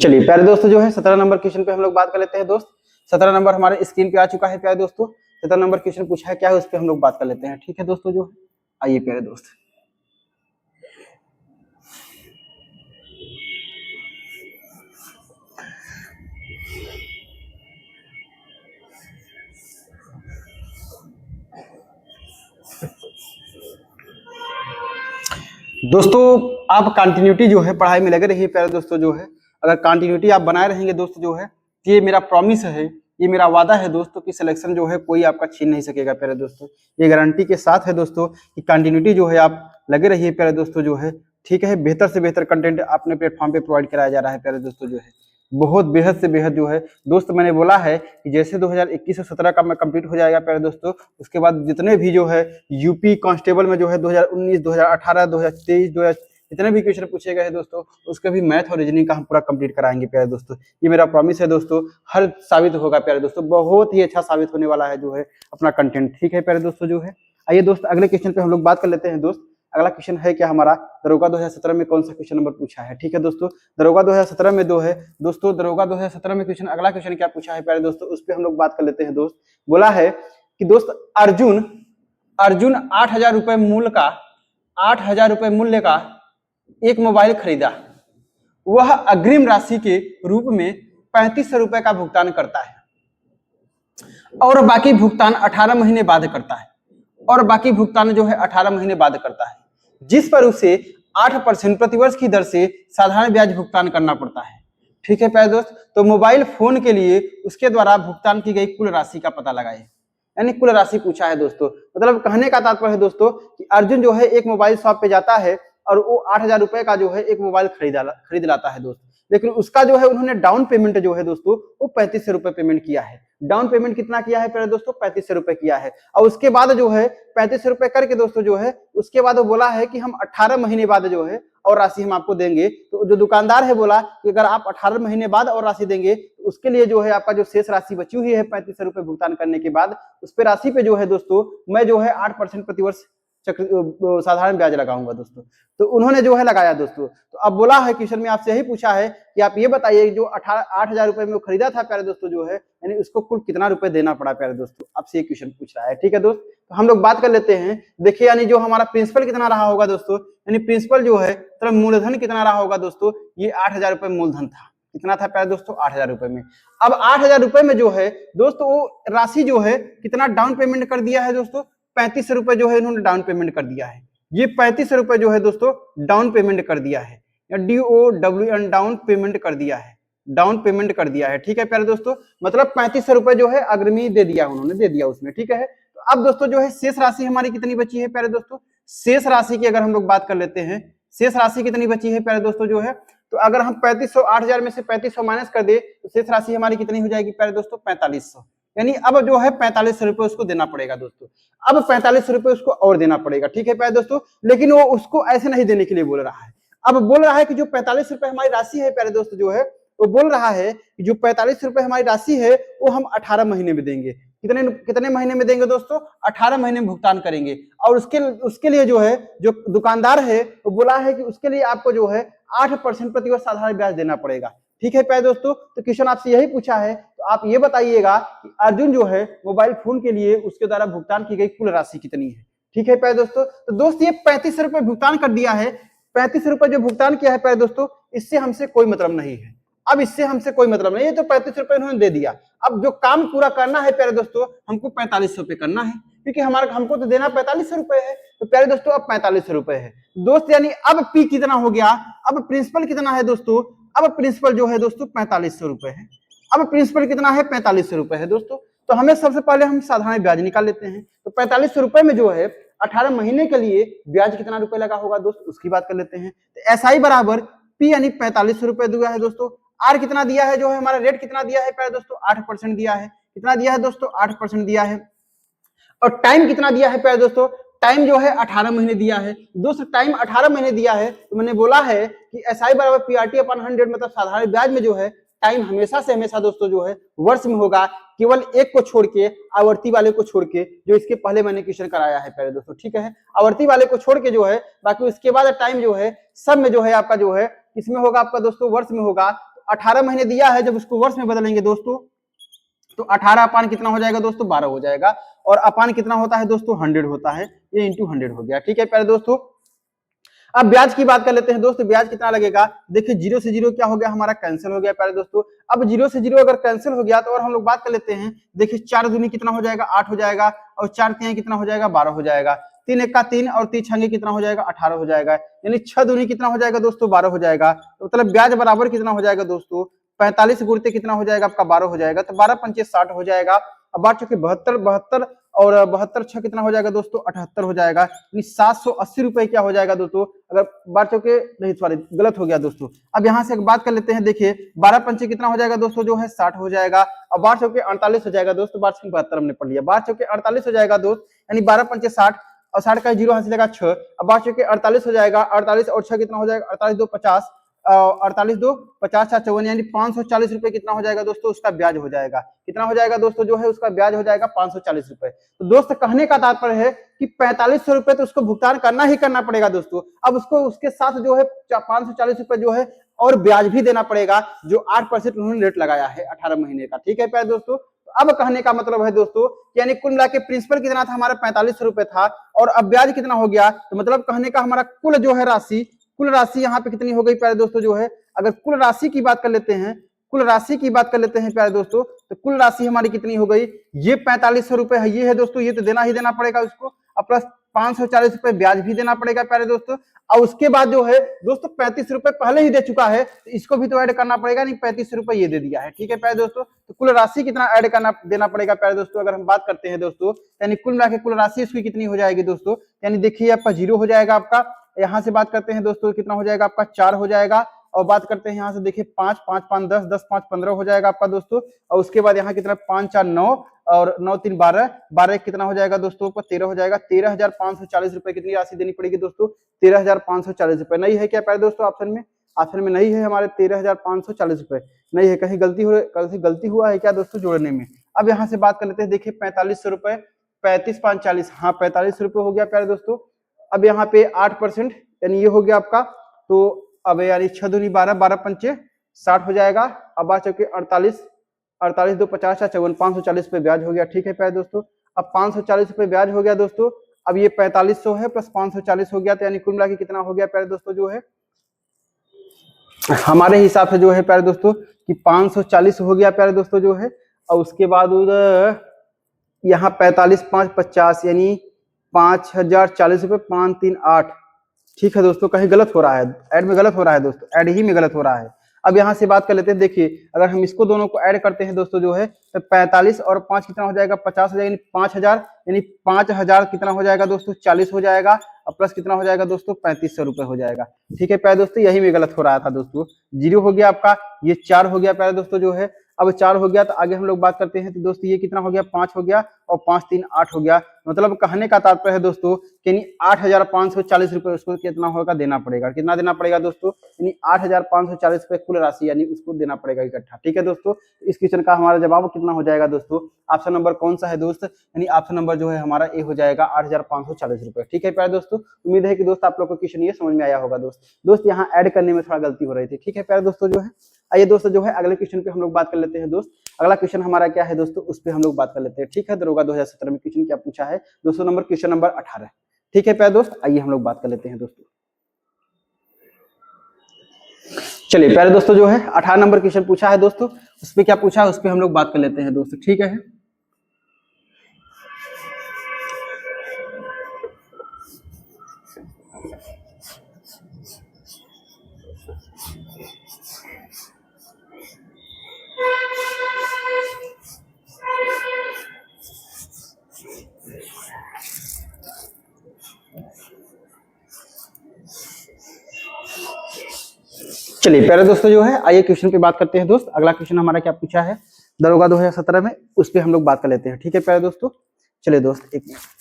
चलिए प्यारे दोस्तों जो है 17 नंबर क्वेश्चन पे हम लोग बात कर लेते हैं दोस्त। 17 नंबर हमारे स्क्रीन पे आ चुका है प्यारे दोस्तों। 17 नंबर क्वेश्चन पूछा है क्या है उस पर हम लोग बात कर लेते हैं। ठीक है दोस्तों जो है, आइए प्यारे दोस्त। दोस्तों आप कंटिन्यूटी जो है पढ़ाई में लगे रहिए प्यारे दोस्तों जो है, अगर कंटिन्यूटी आप बनाए रहेंगे दोस्त जो है, ये मेरा प्रॉमिस है, ये मेरा वादा है दोस्तों कि सिलेक्शन जो है कोई आपका छीन नहीं सकेगा प्यारे दोस्तों। ये गारंटी के साथ है दोस्तों कि कंटिन्यूटी जो है आप लगे रहिए प्यारे दोस्तों जो है। ठीक है, बेहतर से बेहतर कंटेंट अपने प्लेटफॉर्म पे प्रोवाइड कराया जा रहा है प्यारे दोस्तों जो है, बहुत बेहद से बेहद जो है दोस्त। मैंने बोला है कि जैसे 2021 से 17 का मैं कंप्लीट हो जाएगा प्यारे दोस्तों, उसके बाद जितने भी जो है यूपी कांस्टेबल में जो है 2019, 2018, 2023, 2000 जितने भी क्वेश्चन पूछे गए हैं दोस्तों, उसके भी मैथ और रीजनिंग का हम पूरा कंप्लीट कराएंगे प्यारे दोस्तों। ये मेरा प्रॉमिस है दोस्तों, हर साबित होगा प्यारे दोस्तों, बहुत ही अच्छा साबित होने वाला है जो है अपना कंटेंट। ठीक है प्यारे दोस्तों जो है, आइए दोस्त अगले क्वेश्चन पे हम लोग बात कर लेते हैं दोस्त। अगला क्वेश्चन है क्या हमारा, दरोगा 2017 में कौन सा क्वेश्चन नंबर पूछा है। ठीक है दोस्तों, दरोगा 2017 में दो है दोस्तों, दरोगा 2017 में क्वेश्चन अगला क्वेश्चन क्या पूछा है प्यारे दोस्तों, उस पर हम लोग बात कर लेते हैं दोस्त। बोला है कि दोस्त अर्जुन 8,000 रुपए मूल्य का 8,000 रुपए मूल्य का एक मोबाइल खरीदा, वह अग्रिम राशि के रूप में 3500 रुपए का भुगतान करता है और बाकी भुगतान 18 महीने बाद करता है, और बाकी भुगतान जो है 18 महीने बाद करता है, जिस पर उसे 8% प्रतिवर्ष की दर से साधारण ब्याज भुगतान करना पड़ता है। ठीक है प्यारे दोस्त, तो मोबाइल फोन के लिए उसके द्वारा भुगतान की गई कुल राशि का पता लगाए, यानी कुल राशि पूछा है दोस्तों। मतलब कहने का तात्पर्य है दोस्तों कि अर्जुन जो है एक मोबाइल शॉप पे जाता है और वो 8,000 रुपए का जो है एक मोबाइल खरीद लाता है दोस्त, लेकिन उसका जो है उन्होंने डाउन पेमेंट जो है दोस्तों वो 3500 रुपए पेमेंट किया है, डाउन पेमेंट कितना किया है प्यारे दोस्तों, 3500 रुपए किया है। और उसके बाद जो है 3500 रुपए करके दोस्तों जो है उसके बाद वो बोला है कि हम 18 महीने बाद जो है और राशि हम आपको देंगे। तो जो दुकानदार है बोला कि अगर आप 18 महीने बाद और राशि देंगे तो उसके लिए जो है आपका जो शेष राशि बची हुई है 3500 रुपए भुगतान करने के बाद, उस पर राशि पे जो है दोस्तों मैं जो है 8% प्रतिवर्ष साधारण ब्याज लगाऊंगा दोस्तों। तो उन्होंने जो है लगाया दोस्तों। तो अब बोला है क्वेश्चन में आपसे यही पूछा है कि आप ये बताइए जो 8,000 रुपए में वो खरीदा था प्यारे दोस्तों जो है, यानी उसको कुल कितना रुपए देना पड़ा प्यारे दोस्तों, आपसे ये क्वेश्चन पूछ रहा है। ठीक है दोस्त, तो हम लोग बात कर लेते हैं। देखिए यानी जो हमारा प्रिंसिपल कितना रहा होगा दोस्तों, यानी प्रिंसिपल जो है मतलब मूलधन कितना रहा होगा दोस्तों, ये 8,000 रुपए मूलधन था। कितना था प्यारे दोस्तों, 8,000 रुपए में। अब 8,000 रुपए में जो है दोस्तों वो राशि जो है कितना डाउन पेमेंट कर दिया है दोस्तों, 3500 रुपए जो है इन्होंने डाउन पेमेंट कर दिया है। ये 3500 रुपए जो है दोस्तों डाउन पेमेंट कर दिया है, DOWN डाउन पेमेंट कर दिया है, डाउन पेमेंट कर दिया है। ठीक है प्यारे दोस्तों, मतलब 3500 रुपए जो है अग्रिमी दे दिया उन्होंने, दे दिया उसमें। ठीक है, तो अब दोस्तों जो है शेष राशि हमारी कितनी बची है प्यारे दोस्तों, शेष राशि की अगर हम लोग बात कर लेते हैं, शेष राशि कितनी बची है प्यारे दोस्तों जो है, तो अगर हम 3500 8,000 में से 3500 माइनस कर दे तो शेष राशि हमारी कितनी हो जाएगी प्यारे दोस्तों, 4500। यानी अब जो है 4500 रुपए उसको देना पड़ेगा दोस्तों। अब 4500 रुपए उसको और देना पड़ेगा। ठीक है प्यारे दोस्तों, लेकिन वो उसको ऐसे नहीं देने के लिए बोल रहा है। अब बोल रहा है कि जो 45 रुपए हमारी राशि है प्यारे दोस्तों जो है, वो बोल रहा है कि जो 45 रुपए हमारी राशि है वो हम 18 महीने में देंगे। कितने कितने महीने में देंगे दोस्तों, 18 महीने में भुगतान करेंगे। और उसके लिए जो है जो दुकानदार है वो बोला है कि उसके लिए आपको जो है 8% प्रतिवर्ष साधारण ब्याज देना पड़ेगा। ठीक है प्यारे दोस्तों, तो क्वेश्चन आपसे यही पूछा है, तो आप ये बताइएगा कि अर्जुन जो है मोबाइल फोन के लिए उसके द्वारा भुगतान की गई कुल राशि कितनी है। ठीक है प्यारे दोस्तों, तो दोस्त ये 3500 रुपए भुगतान कर दिया है। 3500 रुपए जो भुगतान किया है प्यारे दोस्तों, इससे हमसे कोई मतलब नहीं है। अब इससे हमसे कोई मतलब नहीं है, तो 3500 रुपए उन्होंने दे दिया। अब जो काम पूरा करना है प्यारे दोस्तों, हमको 4500 रुपए करना है, क्योंकि हमारा हमको तो देना 4500 रुपए है। तो प्यारे दोस्तों अब 4500 रुपए है दोस्त, यानी अब पी कितना हो गया, अब प्रिंसिपल कितना है दोस्तों, अब प्रिंसिपल जो है दोस्तों 4500 रुपए है। अब प्रिंसिपल कितना है, 4500 रुपए है दोस्तों। तो हमें सबसे पहले हम साधारण ब्याज निकाल लेते हैं। तो 4500 रुपए में जो है 18 महीने के लिए ब्याज कितना रुपए लगा होगा दोस्त, उसकी बात कर लेते हैं। तो SI बराबर पी यानी 4500 रुपए दिया है दोस्तों। आर कितना दिया है, जो है हमारा रेट कितना दिया है प्यारे दोस्तों, 8% दिया है। कितना दिया है दोस्तों, 8% दिया है। और टाइम कितना दिया है प्यारे दोस्तों, टाइम जो है 18 महीने दिया है दोस्तों। टाइम 18 महीने दिया है, तो मैंने बोला है कि SI बराबर PRT अपॉन 100, मतलब साधारण ब्याज में जो है टाइम हमेशा से हमेशा दोस्तों जो है वर्ष में होगा, केवल एक को छोड़ के, आवर्ती वाले को छोड़ के, जो इसके पहले मैंने क्वेश्चन कराया है प्यारे दोस्तों। ठीक है, आवर्ती वाले को छोड़ के जो है बाकी उसके बाद टाइम जो है सब में जो है आपका जो है किसमें होगा आपका दोस्तों, वर्ष में होगा। 18 महीने दिया है, जब उसको वर्ष में बदलेंगे दोस्तों तो 18 अपान कितना हो जाएगा दोस्तों, 12 हो जाएगा। और अपान कितना होता है दोस्तों, 100 होता है, ये इंटू 100 हो गया। ठीक है प्यारे दोस्तों, अब ब्याज की बात कर लेते हैं दोस्तों। ब्याज कितना लगेगा, देखिए 0 से 0 क्या हो गया हमारा, कैंसिल हो गया प्यारे दोस्तों। अब 0 से 0 अगर कैंसिल हो गया तो और हम लोग बात कर लेते हैं। देखिए 4 दूनी कितना हो जाएगा, 8 हो जाएगा। और 4 तिहाई कितना हो जाएगा, 12 हो जाएगा। 3 एक का 3 और 3 छंगे कितना हो जाएगा, 18 हो जाएगा। यानी 6 दूनी कितना हो जाएगा दोस्तों, 12 हो जाएगा। तो मतलब ब्याज बराबर कितना हो जाएगा दोस्तों, 45 गुणते कितना हो जाएगा आपका, 12 हो जाएगा। तो 12 पंचे 60 हो जाएगा। अब बात चुके 72 और 72 6 कितना हो जाएगा दोस्तों, 78 हो जाएगा। यानी 780 रुपए क्या हो जाएगा दोस्तों, अगर बात चुके नहीं, सॉरी गलत हो गया दोस्तों। अब यहाँ से एक बात कर लेते हैं, देखिए 12 पंचे कितना हो जाएगा दोस्तों, जो है 60 हो जाएगा। अब 12 चौके 48 हो जाएगा दोस्तों, 12 चौके 72 हमने पढ़ लिया, 12 चौके 48 हो जाएगा दोस्त। यानी 12 पंचे 60 और 60 का 0 हासिलेगा 6। अब 12 चौके 48 हो जाएगा, 48 और 6 कितना हो जाएगा, 48 2 50, 48 2 50 4 54, यानी 540 रुपए कितना हो जाएगा दोस्तों, उसका ब्याज हो जाएगा। कितना हो जाएगा दोस्तों, जो है उसका ब्याज हो जाएगा 540 रुपए। तो दोस्त कहने का तात्पर्य है कि 4500 रुपए तो उसको भुगतान करना ही करना पड़ेगा दोस्तों। अब उसको उसके साथ जो है 540 रुपए जो है और ब्याज भी देना पड़ेगा, जो 8% उन्होंने रेट लगाया है 18 महीने का। ठीक है प्यारे दोस्तों, तो अब कहने का मतलब है दोस्तों, यानी कुल मिला के प्रिंसिपल कितना था हमारा, 4500 रुपए था, और अब ब्याज कितना हो गया। तो मतलब कहने का हमारा कुल जो है राशि, कुल राशि यहाँ पे कितनी हो गई प्यारे दोस्तों, जो है अगर कुल राशि की बात कर लेते हैं, कुल राशि की बात कर लेते हैं प्यारे दोस्तों, तो कुल राशि हमारी कितनी हो गई, ये 4500 रुपए है, ये है दोस्तों, ये तो देना ही देना पड़ेगा उसको। और प्लस 540 रुपए ब्याज भी देना पड़ेगा प्यारे दोस्तों। और उसके बाद जो है दोस्तों 35 रुपए पहले ही दे चुका है, तो इसको भी तो ऐड करना पड़ेगा, नहीं 35 रुपए ये दे दिया है। ठीक है प्यारे दोस्तों, तो कुल राशि कितना ऐड करना देना पड़ेगा प्यारे दोस्तों, अगर हम बात करते हैं दोस्तों, यानी कुल मिला के कुल राशि इसकी कितनी हो जाएगी दोस्तों, यानी देखिए आपका 0 हो जाएगा आपका। यहाँ से बात करते हैं दोस्तों, कितना हो जाएगा आपका, 4 हो जाएगा। और बात करते हैं यहाँ से देखिए 5 5 5 10 10 5 15 हो जाएगा आपका दोस्तों। और उसके बाद यहाँ कितना 5 4 9 और 9 3 12 12 कितना हो जाएगा दोस्तों ऊपर 13 हो जाएगा। 13,540 रुपए कितनी राशि देनी पड़ेगी दोस्तों 13,540 रुपए। नहीं है क्या प्यारे दोस्तों ऑप्शन में? ऑप्शन में नहीं है हमारे 13,540 रुपए नहीं है। कहीं गलती हुआ है क्या दोस्तों जोड़ने में? अब यहाँ से बात कर लेते हैं देखिए 4500 रुपए 35 5 40 हाँ 45 रुपए हो गया प्यारे दोस्तों। अब यहाँ पे 8% यानी ये हो गया आपका। तो अब यानी 6 दूनी 12 12 पंचे 60 हो जाएगा। अब आ चुके 48 48 2 50 54 540 रुपए ब्याज हो गया। ठीक है प्यारे दोस्तों। अब 540 रुपए ब्याज हो गया दोस्तों। अब ये 4500 है प्लस 540 हो गया तो यानी कुल मिला के कितना हो गया प्यारे दोस्तों जो है हमारे हिसाब से जो है प्यारे दोस्तों कि 540 हो गया प्यारे दोस्तों जो है। और उसके बाद उधर यहाँ 45 5 50 यानी 5040 रुपए 5 3 8। ठीक है दोस्तों कहीं गलत हो रहा है ऐड में गलत हो रहा है दोस्तों ऐड ही में गलत हो रहा है। अब यहाँ से बात कर लेते हैं देखिए अगर हम इसको दोनों को ऐड करते हैं दोस्तों जो है तो 45 और 5 कितना हो जाएगा 50 हो जाएगा यानी 5000 यानी 5000 कितना हो जाएगा दोस्तों 40 हो जाएगा और प्लस कितना हो जाएगा दोस्तों 3500 रुपए हो जाएगा। ठीक है प्यारे दोस्तों यही में गलत हो रहा था दोस्तों। 0 हो गया आपका ये 4 हो गया प्यारे दोस्तों जो है। अब 4 हो गया तो आगे हम लोग बात करते हैं तो दोस्तों ये कितना हो गया 5 हो गया और 5 3 8 हो गया। मतलब कहने का तात्पर्य है दोस्तों कि 8,540 रुपए उसको कितना होगा देना पड़ेगा। कितना देना पड़ेगा दोस्तों यानी 8,540 रुपए कुल राशि यानी उसको देना पड़ेगा इकट्ठा। ठीक है दोस्तों इस क्वेश्चन का हमारा जवाब कितना हो जाएगा दोस्तों ऑप्शन नंबर कौन सा है दोस्त यानी ऑप्शन नंबर जो है हमारा ए हो जाएगा 8,540 रुपए। ठीक है प्यारे दोस्तों उम्मीद है कि दोस्त आप लोग को क्वेश्चन ये समझ में आया होगा। दोस्त यहाँ ऐड करने में थोड़ा गलती हो रही थी। ठीक है प्यारे दोस्तों जो है आइए दोस्तों जो है अगले क्वेश्चन पे हम लोग बात कर लेते हैं दोस्त। अगला क्वेश्चन हमारा क्या है दोस्तों उस पर हम लोग बात कर लेते हैं। ठीक है दरोगा 2017 में क्वेश्चन क्या पूछा है दोस्तों नंबर क्वेश्चन नंबर 18। ठीक है प्यारे दोस्त आइए हम लोग बात कर लेते हैं दोस्तों। चलिए प्यारे दोस्तों जो है 18 नंबर क्वेश्चन पूछा है दोस्तों उस पर क्या पूछा है उस पर हम लोग बात कर लेते हैं दोस्तों। ठीक है चलिए प्यारे दोस्तों जो है आइए क्वेश्चन पे बात करते हैं दोस्त। अगला क्वेश्चन हमारा क्या पूछा है दरोगा 2017 में उस पे हम लोग बात कर लेते हैं। ठीक है प्यारे दोस्तों चलिए दोस्त एक मिनट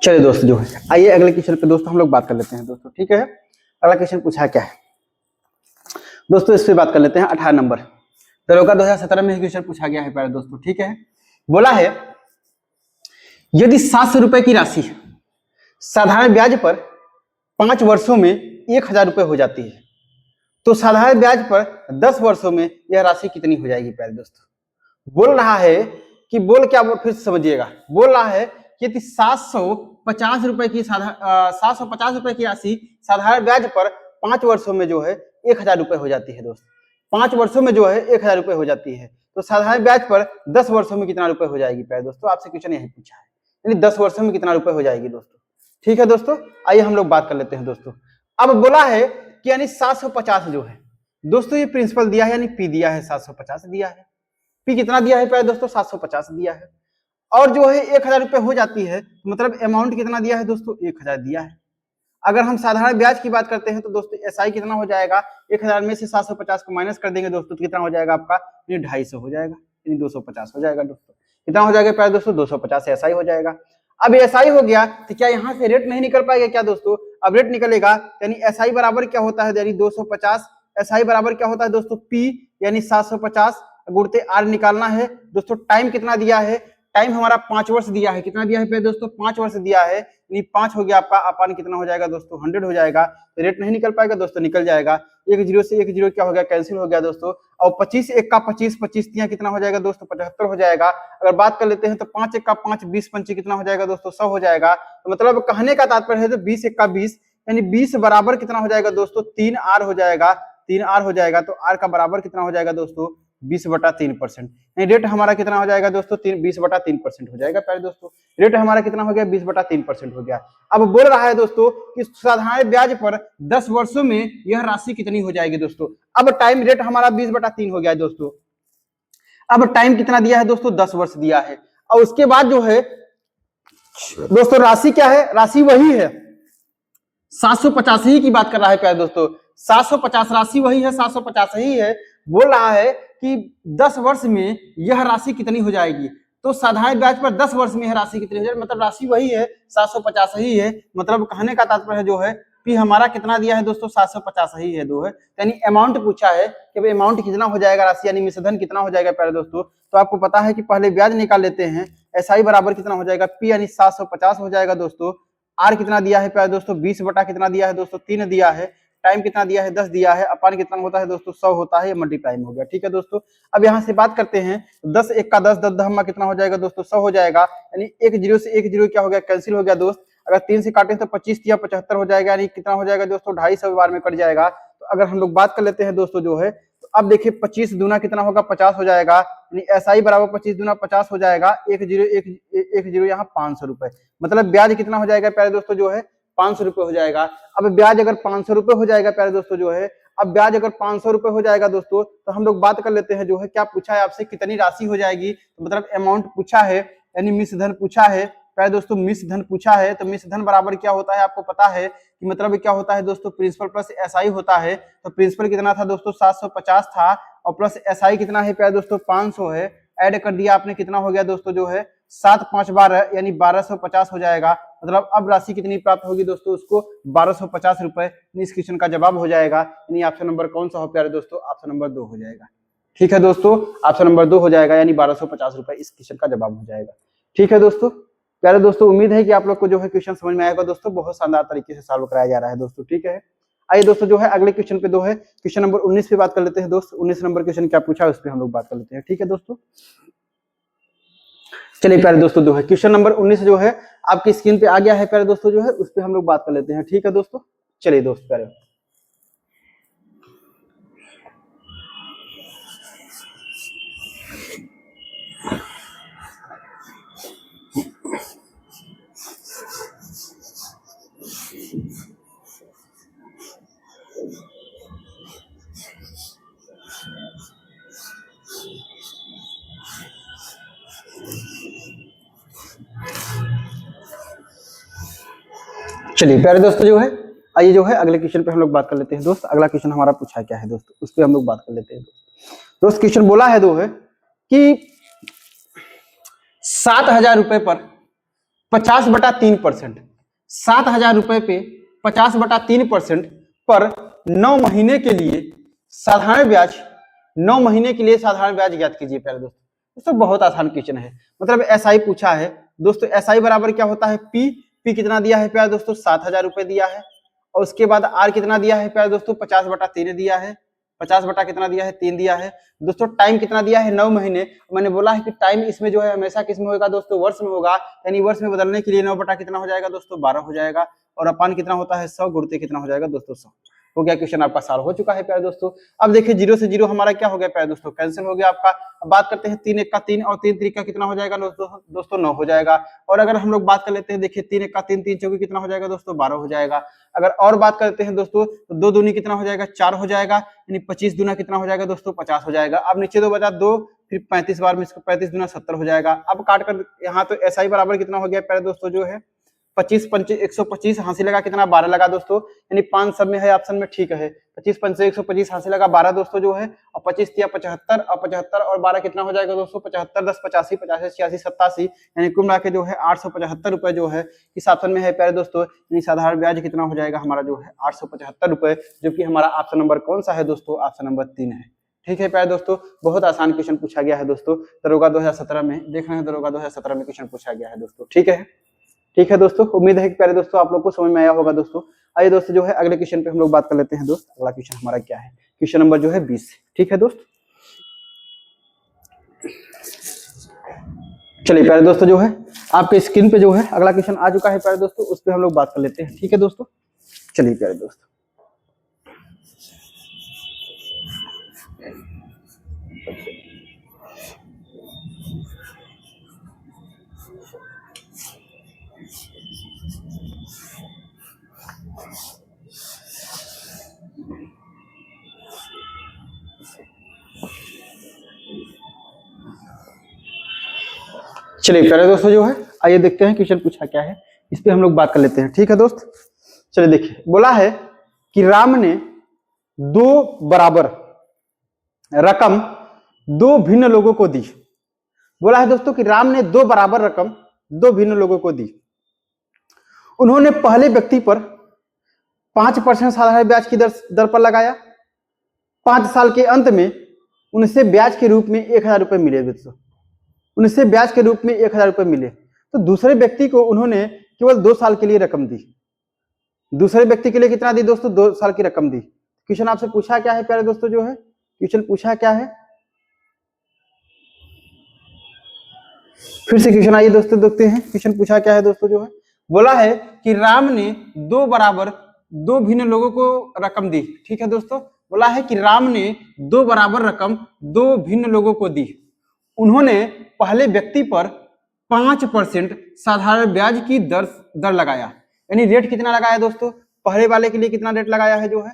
चलिए दोस्त जो है आइए अगले क्वेश्चन पे दोस्तों हम लोग बात कर लेते हैं दोस्तों। ठीक है अगला क्वेश्चन पूछा क्या है दोस्तों इस पे बात कर लेते हैं 18 नंबर दरोगा 2017 में क्वेश्चन पूछा गया है प्यारे दोस्तों। ठीक है बोला है यदि 700 रुपए की राशि साधारण ब्याज पर 5 वर्षों में 1000 रुपए हो जाती है तो साधारण ब्याज पर 10 वर्षों में यह राशि कितनी हो जाएगी प्यारे दोस्तों। बोल रहा है कि बोल क्या फिर समझिएगा बोल रहा है कि 750 रुपए की 750 रुपए की राशि साधारण ब्याज पर 5 वर्षों में जो है 1000 रुपए हो जाती है दोस्त। 5 वर्षों में जो है 1000 रुपए हो जाती है तो साधारण ब्याज पर 10 वर्षों में कितना रुपए हो जाएगी प्यारे दोस्तों आपसे क्वेश्चन यही पूछा है यानी 10 वर्षों में कितना रुपए हो जाएगी दोस्तों। ठीक है दोस्तों आइए हम लोग बात कर लेते हैं दोस्तों। अब बोला है कि यानी 750 जो है दोस्तों ये प्रिंसिपल दिया है यानी पी दिया है 750 दिया है। पी कितना दिया है प्यारे दोस्तों 750 दिया है और जो है 1000 रुपए हो जाती है मतलब अमाउंट कितना दिया है दोस्तों 1000 दिया है। अगर हम साधारण ब्याज की बात करते हैं तो दोस्तों एसआई कितना हो जाएगा 1000 में से 750 को माइनस कर देंगे दोस्तों तो कितना हो जाएगा आपका 250 हो जाएगा यानी 250 हो जाएगा दोस्तों। कितना हो जाएगा प्यारे दोस्तों 250 एसआई हो जाएगा। अब एसआई हो गया तो क्या यहाँ से रेट नहीं निकल पाएगा क्या दोस्तों। अब रेट निकलेगा यानी एसआई बराबर क्या होता है यानी 250 एसआई बराबर क्या होता है दोस्तों पी यानी 750 गुणते आर निकालना है दोस्तों। टाइम कितना दिया है टाइम हमारा 5 वर्ष दिया है। कितना दिया है दोस्तों 5 वर्ष दिया है यानी 5 हो गया आपका अपान कितना हो जाएगा दोस्तों 100 हो जाएगा। तो रेट नहीं निकल पाएगा दोस्तों निकल जाएगा 1 0 से 1 0 क्या हो गया कैंसिल हो गया दोस्तों। और 25 1 का 25 25 तिया कितना हो जाएगा दोस्तों 75 हो जाएगा। अगर बात कर लेते हैं तो 5 1 का 5 20 पंचे कितना हो जाएगा दोस्तों 100 हो जाएगा। तो मतलब कहने का तात्पर्य है तो 20 1 का 20 यानी 20 बराबर कितना हो जाएगा दोस्तों 3 आर हो जाएगा 3 आर हो जाएगा। तो आर का बराबर कितना हो जाएगा दोस्तों 20/3%। रेट हमारा कितना हो जाएगा दोस्तों 20/3% हो जाएगा प्यारे दोस्तों। रेट हमारा कितना हो गया 20/3% हो गया। अब बोल रहा है दोस्तों कि साधारण ब्याज पर 10 वर्षों में यह राशि कितनी हो जाएगी दोस्तों। अब टाइम रेट हमारा 20/3 हो गया दोस्तों। अब टाइम कितना दिया है दोस्तों 10 वर्ष दिया है। और उसके बाद जो है दोस्तों राशि क्या है, राशि वही है 750 ही की बात कर रहा है प्यारे दोस्तों। 750 राशि वही है, 750 ही है। बोल रहा है कि 10 वर्ष में यह राशि कितनी हो जाएगी। तो साधारण ब्याज पर 10 वर्ष में यह राशि कितनी हो जाएगी, मतलब राशि वही है 750 ही है। मतलब कहने का तात्पर्य जो है कि हमारा कितना दिया है दोस्तों 750 ही है दो है, यानी अमाउंट पूछा है कि अमाउंट कितना हो जाएगा राशि, यानी मिश्रधन कितना हो जाएगा प्यारे दोस्तों। तो आपको पता है कि पहले ब्याज निकाल लेते हैं। एसआई बराबर कितना हो जाएगा पी यानी 750 हो जाएगा दोस्तों। आर कितना दिया है प्यारे दोस्तों 20 बटा कितना दिया है दोस्तों 3 दिया है। टाइम कितना दिया है 10 दिया है। अपान कितना होता है दोस्तों 100 होता है, ये मल्टीप्लाई में हो गया। ठीक है दोस्तों, अब यहाँ से बात करते हैं 10 1 का 10 10 दहमा कितना हो जाएगा दोस्तों 100 हो जाएगा, यानी एक जीरो से एक जीरो क्या हो गया कैंसिल हो गया दोस्त। अगर 3 से काटें तो 25 या 75 हो जाएगा, यानी कितना हो जाएगा दोस्तों 250 बार में कट जाएगा। तो अगर हम लोग बात कर लेते हैं दोस्तों जो है, तो अब देखिए 25 दूना कितना होगा 50 हो जाएगा, यानी एसआई बराबर 25 दूना 50 हो जाएगा। एक जीरो यहाँ 500 रुपए, मतलब ब्याज कितना हो जाएगा प्यारे दोस्तों जो है 500 रुपए हो जाएगा। अब ब्याज अगर 500 रुपए हो जाएगा प्यारे दोस्तों जो है, अब ब्याज अगर 500 रुपए हो जाएगा दोस्तों, तो हम लोग बात कर लेते हैं जो है क्या पूछा है आपसे कितनी राशि हो जाएगी। तो मतलब अमाउंट पूछा है, यानी मिश्रधन पूछा है प्यारे दोस्तों, मिश्रधन पूछा है। तो मिश्रधन बराबर क्या होता है आपको पता है कि मतलब क्या होता है दोस्तों प्रिंसिपल प्लस एसआई होता है। तो प्रिंसिपल कितना था दोस्तों 750 था, और प्लस एसआई कितना है प्यारे दोस्तों 500 है। ऐड कर दिया आपने कितना हो गया दोस्तों जो है 7 5 12 यानी 1250 हो जाएगा। मतलब अब राशि कितनी प्राप्त होगी दोस्तों उसको 1250 रुपए। इस क्वेश्चन का जवाब हो जाएगा, यानी ऑप्शन नंबर कौन सा हो प्यारे दोस्तों, ऑप्शन नंबर 2 हो जाएगा। ठीक है दोस्तों, ऑप्शन नंबर 2 हो जाएगा, यानी 1250 रुपए इस क्वेश्चन का जवाब हो जाएगा। ठीक है दोस्तों, प्यारे दोस्तों उम्मीद है कि आप लोग को जो है क्वेश्चन समझ में आएगा दोस्तों। बहुत शानदार तरीके से सॉल्व कराया जा रहा है दोस्तों। ठीक है, आइए दोस्तों जो है अगले क्वेश्चन पे दो है, क्वेश्चन नंबर 19 पे बात कर लेते हैं दोस्त। 19 नंबर क्वेश्चन क्या पूछा है उस पर हम लोग बात कर लेते हैं। ठीक है दोस्तों, चलिए प्यारे दोस्तों जो है क्वेश्चन नंबर 19 जो है आपकी स्क्रीन पे आ गया है प्यारे दोस्तों जो है, उस पर हम लोग बात कर लेते हैं। ठीक है दोस्तों, चलिए दोस्त प्यारे चलिए प्यारे दोस्तों जो है आइए जो है अगले क्वेश्चन पे हम लोग बात कर लेते हैं दोस्त। अगला क्वेश्चन हमारा पूछा क्या है दोस्त, उस पर हम लोग बात कर लेते हैं दोस्त। क्वेश्चन बोला है दो है कि 7,000 रुपए पर 50/3%, 7,000 रुपए पे 50/3% पर 9 महीने के लिए साधारण ब्याज, 9 महीने के लिए साधारण ब्याज ज्ञात कीजिए प्यारे दोस्तों। बहुत आसान क्वेश्चन है, मतलब एसआई पूछा है दोस्तों। एसआई बराबर क्या होता है पी कितना दिया है प्यारे दोस्तों 7,000 रुपए दिया है, और उसके बाद आर कितना दिया है प्यारे दोस्तों 50/3 दिया है। 50 बटा कितना दिया है 3 दिया है दोस्तों। टाइम कितना दिया है 9 महीने। मैंने बोला है कि टाइम इसमें जो है हमेशा किस में होगा दोस्तों वर्ष में होगा, यानी वर्ष में बदलने के लिए 9 बटा कितना हो जाएगा दोस्तों 12 हो जाएगा। और अपान कितना होता है 100 गुणते कितना हो जाएगा दोस्तों 100। हो गया क्वेश्चन आपका सॉल्व हो चुका है प्यारे दोस्तों। अब देखिए 0 से 0 हमारा क्या हो गया प्यारे दोस्तों कैंसिल हो गया आपका। अब बात करते हैं 3 1 का 3 और 3 3 का कितना हो जाएगा दोस्तों 9 हो जाएगा। और अगर हम लोग बात कर लेते हैं देखिए 3 1 का 3 3 चौकी कितना हो जाएगा दोस्तों 12 हो जाएगा। अगर और बात करते हैं दोस्तों तो 2 दूनी कितना हो जाएगा 4 हो जाएगा, यानी 25 दूना कितना हो जाएगा दोस्तों 50 हो जाएगा। अब नीचे 2 बचा 2, फिर 35 बार में इसको 35 दूना 70 हो जाएगा। अब काट कर यहाँ तो एसआई बराबर कितना हो गया प्यारे दोस्तों जो है 25 पंच 125 हासिल लगा कितना 12 लगा दोस्तों, यानी 5 सब में है ऑप्शन में। ठीक है 25 पंच 125 हासिल लगा 12 दोस्तों जो है, और 25 तिया 75 और 75 और 12 कितना हो जाएगा दोस्तों 75 10 85 85 86 87, यानी कुल मिला के जो है 875 रुपए जो है इस ऑप्शन में है प्यारे दोस्तों। यानी साधारण ब्याज कितना हो जाएगा हमारा जो है 875 रुपए, जो कि हमारा ऑप्शन नंबर कौन सा है दोस्तों, ऑप्शन नंबर 3 है। ठीक है प्यारे दोस्तों, बहुत आसान क्वेश्चन पूछा गया है दोस्तों। दरोगा 2017 में देख रहे हैं, दरोगा 2017 में क्वेश्चन पूछा गया है दोस्तों। ठीक है दोस्तों, उम्मीद है कि प्यारे दोस्तों आप लोग को समझ में आया होगा दोस्तों। आइए दोस्तों जो है अगले क्वेश्चन पे हम लोग बात कर लेते हैं दोस्त। अगला क्वेश्चन हमारा क्या है, क्वेश्चन नंबर जो है 20। ठीक है दोस्त, चलिए प्यारे दोस्तों जो है आपके स्क्रीन पे जो है अगला क्वेश्चन आ चुका है प्यारे दोस्तों, उस पर हम लोग बात कर लेते हैं। ठीक है दोस्तों, चलिए प्यारे दोस्तों चलिए प्यारे दोस्तों जो है, आइए देखते हैं क्वेश्चन पूछा क्या है, इस पे हम लोग बात कर लेते हैं। ठीक है दोस्त, चलिए देखिए, बोला है कि राम ने दो बराबर रकम दो भिन्न लोगों को दी। बोला है दोस्तों कि राम ने दो बराबर रकम दो भिन्न लोगों को दी। उन्होंने पहले व्यक्ति पर 5% साधारण ब्याज की दर पर लगाया। 5 साल के अंत में उनसे ब्याज के रूप में 1000 रुपए मिले। दोस्तों उनसे ब्याज के रूप में 1000 रुपए मिले, तो दूसरे व्यक्ति को उन्होंने केवल 2 साल के लिए रकम दी। दूसरे व्यक्ति के लिए कितना दी दोस्तों? 2 साल की रकम दी। क्वेश्चन आपसे पूछा क्या है प्यारे दोस्तों जो है, क्वेश्चन पूछा क्या है, फिर से क्वेश्चन आइए दोस्तों देखते हैं। क्वेश्चन पूछा क्या है दोस्तों जो है, बोला है कि राम ने दो बराबर दो भिन्न लोगों को रकम दी। ठीक है दोस्तों, बोला है कि राम ने दो बराबर रकम दो भिन्न लोगों को दी। उन्होंने पहले व्यक्ति पर 5% साधारण ब्याज की दर लगाया। यानी रेट कितना लगाया दोस्तों? पहले वाले के लिए कितना रेट लगाया है जो है?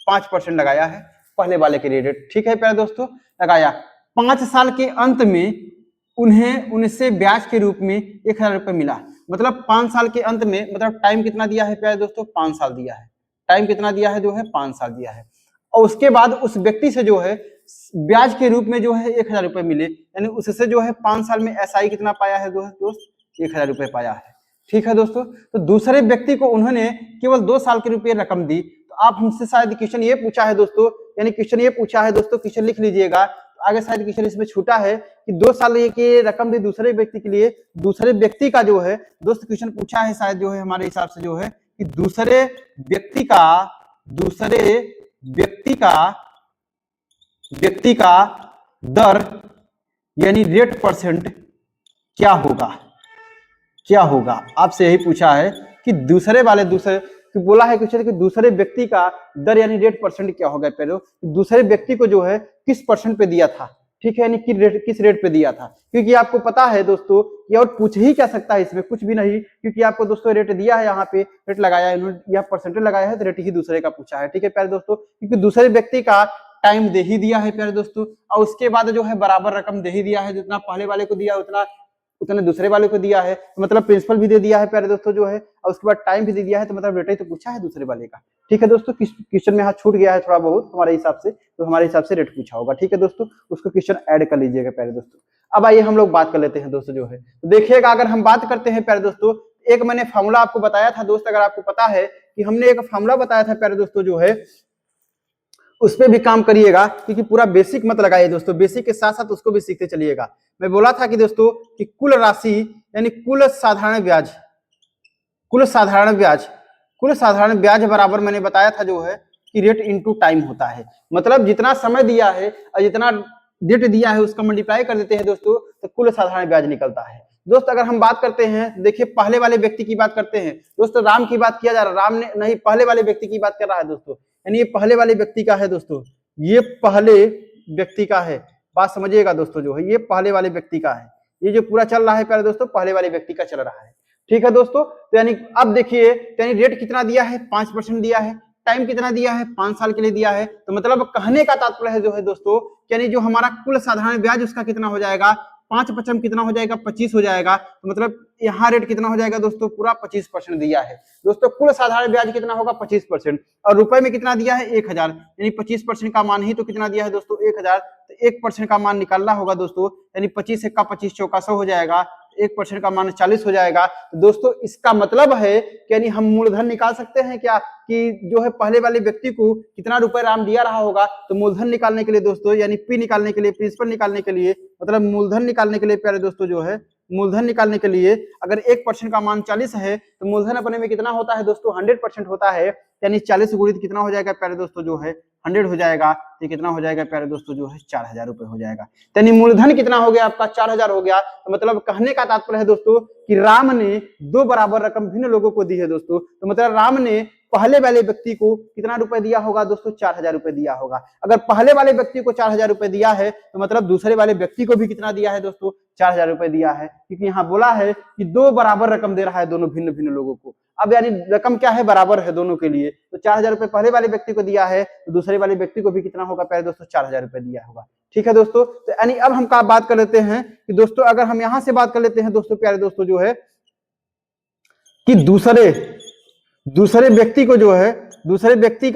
5% लगाया है पहले वाले के लिए रेट। ठीक है प्यारे दोस्तों, लगाया। 5 साल के अंत में उन्हें उनसे ब्याज के रूप में 1000 रुपए मिला। मतलब 5 साल के अंत में, मतलब टाइम कितना दिया है प्यारे दोस्तों? 5 साल दिया है। टाइम कितना दिया है जो है? 5 साल दिया है। और उसके बाद उस व्यक्ति से जो है ब्याज के रूप में जो है 1000 रुपए मिले। यानी उससे जो है 5 साल में एसआई कितना पाया है दोस्त? 1000 रुपए पाया है। ठीक है दोस्तों, तो दूसरे व्यक्ति को उन्होंने केवल 2 साल के रुपए रकम दी। तो आप हमसे शायद क्वेश्चन ये पूछा है दोस्तों, यानी क्वेश्चन ये पूछा है दोस्तों, क्वेश्चन लिख लीजिएगा, आगे शायद क्वेश्चन इसमें छूटा है कि 2 साल की रकम दी दूसरे व्यक्ति के लिए। दूसरे व्यक्ति का जो है दोस्त क्वेश्चन पूछा है शायद जो है हमारे हिसाब से जो है कि दूसरे व्यक्ति का दर यानी रेट परसेंट क्या होगा आपसे यही पूछा है कि बोला है क्वेश्चन कि दूसरे व्यक्ति का दर यानी रेट परसेंट क्या होगा। पहले दूसरे व्यक्ति को जो है किस परसेंट पे दिया था। ठीक है, यानी किस रेट पे दिया था, क्योंकि आपको पता है दोस्तों ये और पूछ ही क्या सकता है इसमें, कुछ भी नहीं, क्योंकि आपको दोस्तों रेट दिया है, यहाँ पे रेट लगाया है इन्होंने, यहाँ परसेंटेज लगाया है, तो रेट ही दूसरे का पूछा है। ठीक है प्यारे दोस्तों, क्योंकि दूसरे व्यक्ति का टाइम दे ही दिया है प्यारे दोस्तों, और उसके बाद जो है बराबर रकम दे ही दिया है, जितना पहले वाले को दिया उतना दूसरे वाले को दिया है, तो मतलब प्रिंसिपल भी दे दिया है प्यारे दोस्तों जो है, और उसके बाद टाइम भी दे दिया है, तो मतलब रेट ही तो पूछा है दूसरे वाले का। ठीक है दोस्तों, क्वेश्चन में यहाँ छूट गया है थोड़ा बहुत हमारे हिसाब से, तो हमारे हिसाब से रेट पूछा होगा। ठीक है दोस्तों, उसको क्वेश्चन ऐड कर लीजिएगा प्यारे दोस्तों। अब आइए हम लोग बात कर लेते हैं दोस्तों जो है, तो देखिएगा अगर हम बात करते हैं प्यारे दोस्तों, एक मैंने फॉर्मूला आपको बताया था दोस्त, अगर आपको पता है कि हमने एक फॉर्मूला बताया था प्यारे दोस्तों जो है, उस पर भी काम करिएगा, क्योंकि पूरा बेसिक मत लगाइए दोस्तों, बेसिक के साथ साथ उसको भी सीखते चलिएगा। मैं बोला था कि दोस्तों कि कुल राशि यानी कुल साधारण ब्याज बराबर मैंने बताया था जो है कि रेट इनटू टाइम होता है। मतलब जितना समय दिया है और जितना डेट दिया है उसका मल्टीप्लाई कर देते हैं दोस्तों, तो कुल साधारण ब्याज निकलता है। दोस्त अगर हम बात करते हैं, देखिए पहले वाले व्यक्ति की बात करते हैं दोस्तों, राम की बात किया जा रहा है, राम ने नहीं, पहले वाले व्यक्ति की बात कर रहा है दोस्तों, यानी ये पहले वाले व्यक्ति का है दोस्तों, ये पहले व्यक्ति का है, बात समझिएगा दोस्तों जो है, ये पहले वाले व्यक्ति का है, ये जो पूरा चल रहा है प्यारे दोस्तों पहले वाले व्यक्ति का चल रहा है। ठीक है दोस्तों, तो यानी अब देखिए, यानी रेट कितना दिया है? 5% दिया है। टाइम कितना दिया है? 5 साल के लिए दिया है। तो मतलब कहने का तात्पर्य है जो है दोस्तों, यानी जो हमारा कुल साधारण ब्याज उसका कितना हो जाएगा? 5% कितना हो जाएगा? 25 हो जाएगा। तो मतलब यहाँ रेट कितना हो जाएगा दोस्तों? पूरा 25% दिया है दोस्तों। कुल साधारण ब्याज कितना होगा? 25%। और रुपए में कितना दिया है? 1000, यानी 25% का मान ही तो कितना दिया है दोस्तों? 1000। तो 1% का मान निकालना होगा दोस्तों, यानी 25 का 25 चौका 100 हो जाएगा, 1% का मान 40 हो जाएगा। तो दोस्तों इसका मतलब है कि यानी हम मूलधन निकाल सकते हैं क्या, कि जो है पहले वाले व्यक्ति को कितना रुपए राम दिया रहा होगा। तो मूलधन निकालने के लिए दोस्तों, यानी पी निकालने के लिए, प्रिंसिपल निकालने के लिए, मतलब मूलधन निकालने के लिए प्यारे दोस्तों जो है, मूलधन निकालने के लिए अगर 1% का मान 40 है तो मूलधन अपने में कितना होता है दोस्तों? 100% होता है, यानी 40 गुणित कितना हो जाएगा प्यारे दोस्तों जो है? 100 हो जाएगा तो कितना हो जाएगा प्यारे दोस्तों जो है 4000 रुपए हो जाएगा। यानी मूलधन कितना हो गया आपका 4000 हो गया। तो मतलब कहने का तात्पर्य है दोस्तों कि राम ने 2 बराबर रकम भिन्न लोगों को दी है दोस्तों। तो मतलब राम ने पहले वाले व्यक्ति को कितना रुपए दिया होगा दोस्तों 4000 रुपए दिया होगा। अगर पहले वाले व्यक्ति को 4000 रुपए दिया है तो मतलब दूसरे वाले व्यक्ति को भी कितना दिया है दोस्तों 4000 रुपए दिया है, क्योंकि यहाँ बोला है कि 2 बराबर रकम दे रहा है दोनों भिन्न भिन्न लोगों को। अब यानी रकम क्या है बराबर है दोनों के लिए। तो 4000 रुपए पहले वाले व्यक्ति को दिया है तो दूसरे वाले व्यक्ति को भी कितना होगा प्यारे दोस्तों 4000 रुपए दिया होगा। ठीक है दोस्तों। तो यानी अब हम क्या बात कर लेते हैं कि दोस्तों अगर हम यहां से बात कर लेते हैं दोस्तों प्यारे दोस्तों जो है कि दूसरे व्यक्ति को जो है दूसरे व्यक्ति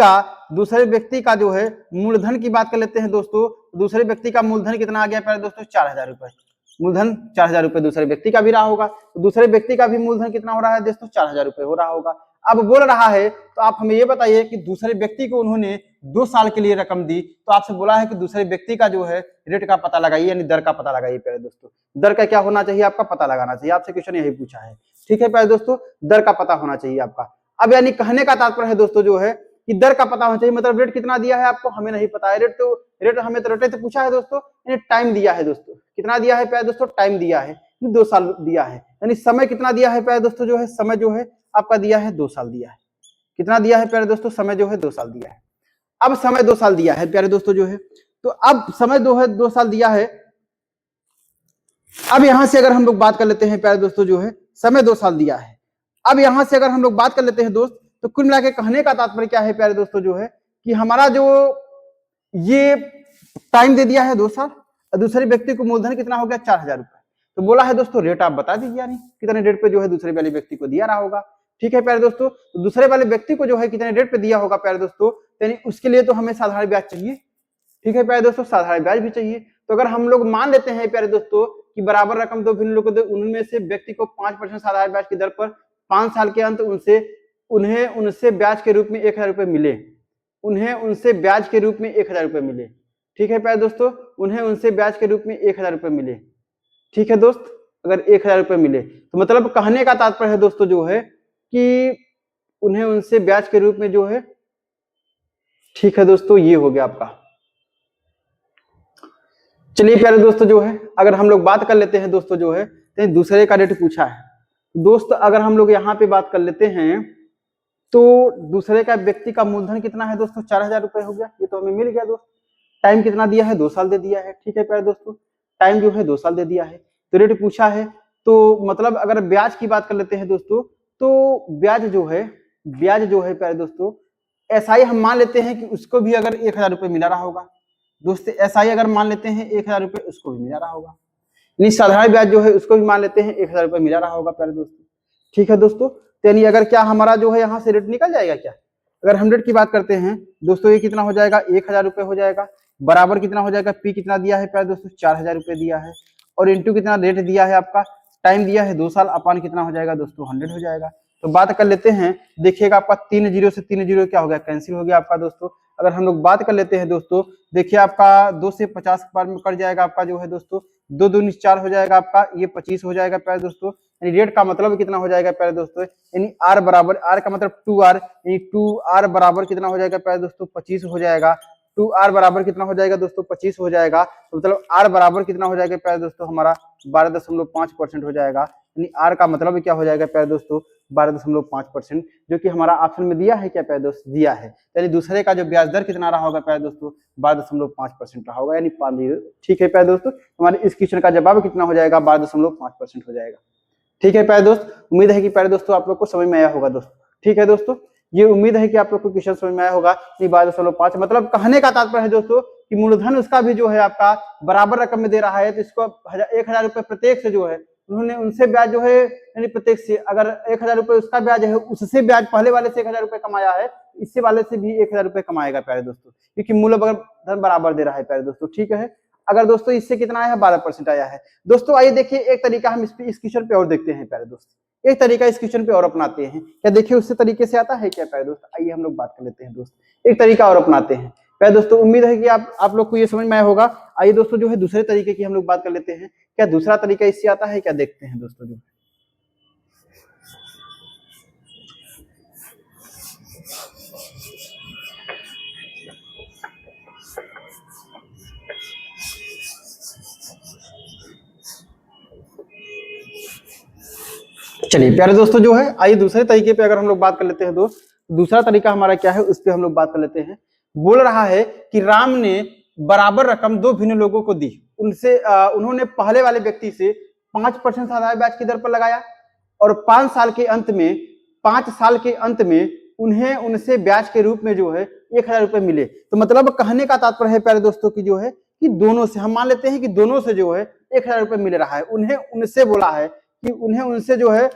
का जो है मूलधन की बात कर लेते हैं दोस्तों। दूसरे व्यक्ति का मूलधन कितना आ गया प्यारे दोस्तों 4000 रुपए। मूलधन 4000 रुपए दूसरे व्यक्ति का भी रहा होगा, तो दूसरे व्यक्ति का भी मूलधन कितना हो रहा है दोस्तों 4000 रुपए हो रहा होगा। अब बोल रहा है तो आप हमें ये बताइए कि दूसरे व्यक्ति को उन्होंने 2 साल के लिए रकम दी, तो आपसे बोला है कि दूसरे व्यक्ति का जो है रेट का पता लगाइए, यानी दर का पता लगाइए प्यारे दोस्तों। दर का क्या होना चाहिए आपका पता लगाना चाहिए, आपसे क्वेश्चन यही पूछा है। ठीक है प्यारे दोस्तों, दर का पता होना चाहिए आपका। अब यानी कहने का तात्पर्य है दोस्तों जो है कि दर का पता होना चाहिए, मतलब रेट कितना दिया है आपको हमें नहीं पता है। रेट हमें तो रेट तो पूछा है दोस्तों, यानी टाइम दिया है दोस्तों। कितना दिया है प्यारे दोस्तों टाइम दिया है 2 साल दिया है। यानी समय कितना दिया है प्यारे दोस्तों जो है समय जो है आपका दिया है 2 साल दिया है। कितना दिया है प्यारे दोस्तों समय जो है 2 साल दिया है। अब समय 2 साल दिया है प्यारे दोस्तों जो है, तो अब समय 2 साल दिया है। अब यहां से अगर हम लोग बात कर लेते हैं प्यारे दोस्तों जो है समय 2 साल दिया है। अब यहां से अगर हम लोग बात कर लेते हैं दोस्त, तो कुल मिला के कहने का तात्पर्य क्या है प्यारे दोस्तों जो है कि हमारा जो ये टाइम दे दिया है 2 साल, दूसरे व्यक्ति को मूलधन कितना हो गया 4000 रुपए। तो बोला है दोस्तों रेट आप बता दीजिए, यानी कितने रेट पे जो है दूसरे वाले व्यक्ति को दिया रहा होगा। ठीक है प्यारे दोस्तों, तो दूसरे वाले व्यक्ति को जो है कितने रेट पे दिया होगा प्यारे दोस्तों, यानी उसके लिए तो हमें साधारण ब्याज चाहिए। ठीक है प्यारे दोस्तों, साधारण ब्याज भी चाहिए। तो अगर हम लोग मान लेते हैं प्यारे दोस्तों कि बराबर रकम दो भिन्न लोगों को, उनमें से व्यक्ति को 5% साधारण ब्याज की दर पर 5 साल के अंत उनसे ब्याज के रूप में 1000 रुपए मिले, उन्हें उनसे ब्याज के रूप में 1000 रुपए मिले। ठीक है प्यारे दोस्तों, उन्हें उनसे ब्याज के रूप में 1000 रुपए मिले। ठीक है दोस्त, अगर 1000 रुपए मिले तो मतलब कहने का तात्पर्य है दोस्तों जो है कि उन्हें उनसे ब्याज के रूप में जो है, ठीक है दोस्तों ये हो गया आपका। चलिए प्यारे दोस्तों जो है अगर हम लोग बात कर लेते हैं दोस्तों जो है तो दूसरे का रेट पूछा है दोस्त। अगर हम लोग यहाँ पे बात कर लेते हैं तो दूसरे का व्यक्ति का मूलधन कितना है दोस्तों 4000 रुपए हो गया, ये तो हमें मिल गया दोस्त। टाइम कितना दिया है 2 साल दे दिया है। ठीक है प्यारे दोस्तों, टाइम जो है 2 साल दे दिया है, तो रेट पूछा है। तो मतलब अगर ब्याज की बात कर लेते हैं दोस्तों, तो ब्याज जो है प्यारे दोस्तों एसआई हम मान लेते हैं कि उसको भी अगर 1000 रुपए मिला रहा होगा दोस्त। एसआई अगर मान लेते हैं 1000 रुपए उसको भी मिला रहा होगा, यानी साधारण ब्याज जो है उसको भी मान लेते हैं 1000 रुपए मिला रहा होगा प्यारे दोस्तों। ठीक है दोस्तों, तो यानी अगर क्या हमारा जो है यहाँ से रेट निकल जाएगा क्या। अगर 100 की बात करते हैं दोस्तों, ये कितना हो जाएगा 1000 रुपए हो जाएगा। बराबर कितना हो जाएगा पी कितना दिया है प्यारे दोस्तों 4000 रुपए दिया है, और इंटू कितना रेट दिया है आपका, टाइम दिया है 2 साल, अपान कितना हो जाएगा दोस्तों 100 हो जाएगा। तो बात कर लेते हैं, देखिएगा आपका 3 जीरो से 3 जीरो क्या हो गया कैंसिल हो गया आपका दोस्तों। अगर हम लोग बात कर लेते हैं दोस्तों, देखिए आपका 2 से 50 बार में कट जाएगा आपका जो है दोस्तों 2 दूनी 4 हो जाएगा आपका, ये 25 हो जाएगा प्यारे दोस्तों। यानी रेट का मतलब कितना हो जाएगा प्यारे दोस्तों, यानी आर बराबर, आर का मतलब 2r, यानी 2r बराबर कितना हो जाएगा प्यारे दोस्तों 25 हो जाएगा। 2r बराबर कितना हो जाएगा दोस्तों 25 हो जाएगा। तो मतलब r बराबर कितना हो जाएगा प्यारे दोस्तों हमारा 12.5% हो जाएगा। यानी r का मतलब क्या हो जाएगा प्यारे दोस्तों 12.5%, जो कि हमारा ऑप्शन में दिया है क्या प्यारे दोस्त, दिया है। यानी दूसरे का जो ब्याज दर कितना रहा होगा प्यारे दोस्तों 12.5% रहा होगा, यानी 5। ठीक है प्यारे दोस्तों, हमारे इस क्वेश्चन का जवाब कितना हो जाएगा 12.5% हो जाएगा। ठीक है प्यारे दोस्त, उम्मीद है कि प्यारे दोस्तों आप लोग को समझ में आया होगा दोस्तों। ठीक है दोस्तों, ये उम्मीद है कि आप लोग को क्वेश्चन समझ में आया होगा। 12.5 मतलब कहने का तात्पर्य है दोस्तों कि मूलधन उसका भी जो है आपका बराबर रकम में दे रहा है, तो इसको 1000 रुपए प्रत्येक से जो है उन्होंने उनसे ब्याज जो है, यानी प्रत्येक से अगर 1000 रुपए उसका ब्याज है, उससे ब्याज पहले वाले से 1000 रुपए कमाया है, इससे वाले से भी 1000 रुपए कमाएगा प्यारे दोस्तों, क्योंकि मूलधन बराबर दे रहा है प्यारे दोस्तों। ठीक है, अगर दोस्तों इससे कितना आया है 12% आया है दोस्तों। आइए देखिए एक तरीका हम इस क्वेश्चन पे और देखते हैं प्यारे दोस्त, एक तरीका इस क्वेश्चन पे और अपनाते हैं, क्या देखिए उससे तरीके से आता है क्या प्यारे दोस्त। आइए हम लोग बात कर लेते हैं दोस्त, एक तरीका और अपनाते हैं प्यारे दोस्तों। उम्मीद है कि आप लोग को ये समझ में आया होगा। आइए दोस्तों जो है दूसरे तरीके की हम लोग बात कर लेते हैं, क्या दूसरा तरीका इससे आता है क्या, देखते हैं दोस्तों। जो चलिए प्यारे दोस्तों जो है, आइए दूसरे तरीके पे अगर हम लोग बात कर लेते हैं दोस्त, दूसरा तरीका हमारा क्या है उस पर हम लोग बात कर लेते हैं। बोल रहा है कि राम ने बराबर रकम दो भिन्न लोगों को दी, उनसे उन्होंने पहले वाले व्यक्ति से 5% साधारण ब्याज की दर पर लगाया और 5 साल के अंत में उन्हें उनसे ब्याज के रूप में जो है 1000 रुपए मिले। तो मतलब कहने का तात्पर्य है प्यारे दोस्तों की जो है कि दोनों से, हम मान लेते हैं कि दोनों से जो है 1000 रुपए मिल रहा है, उन्हें उनसे बोला है कि उन्हें उनसे जो है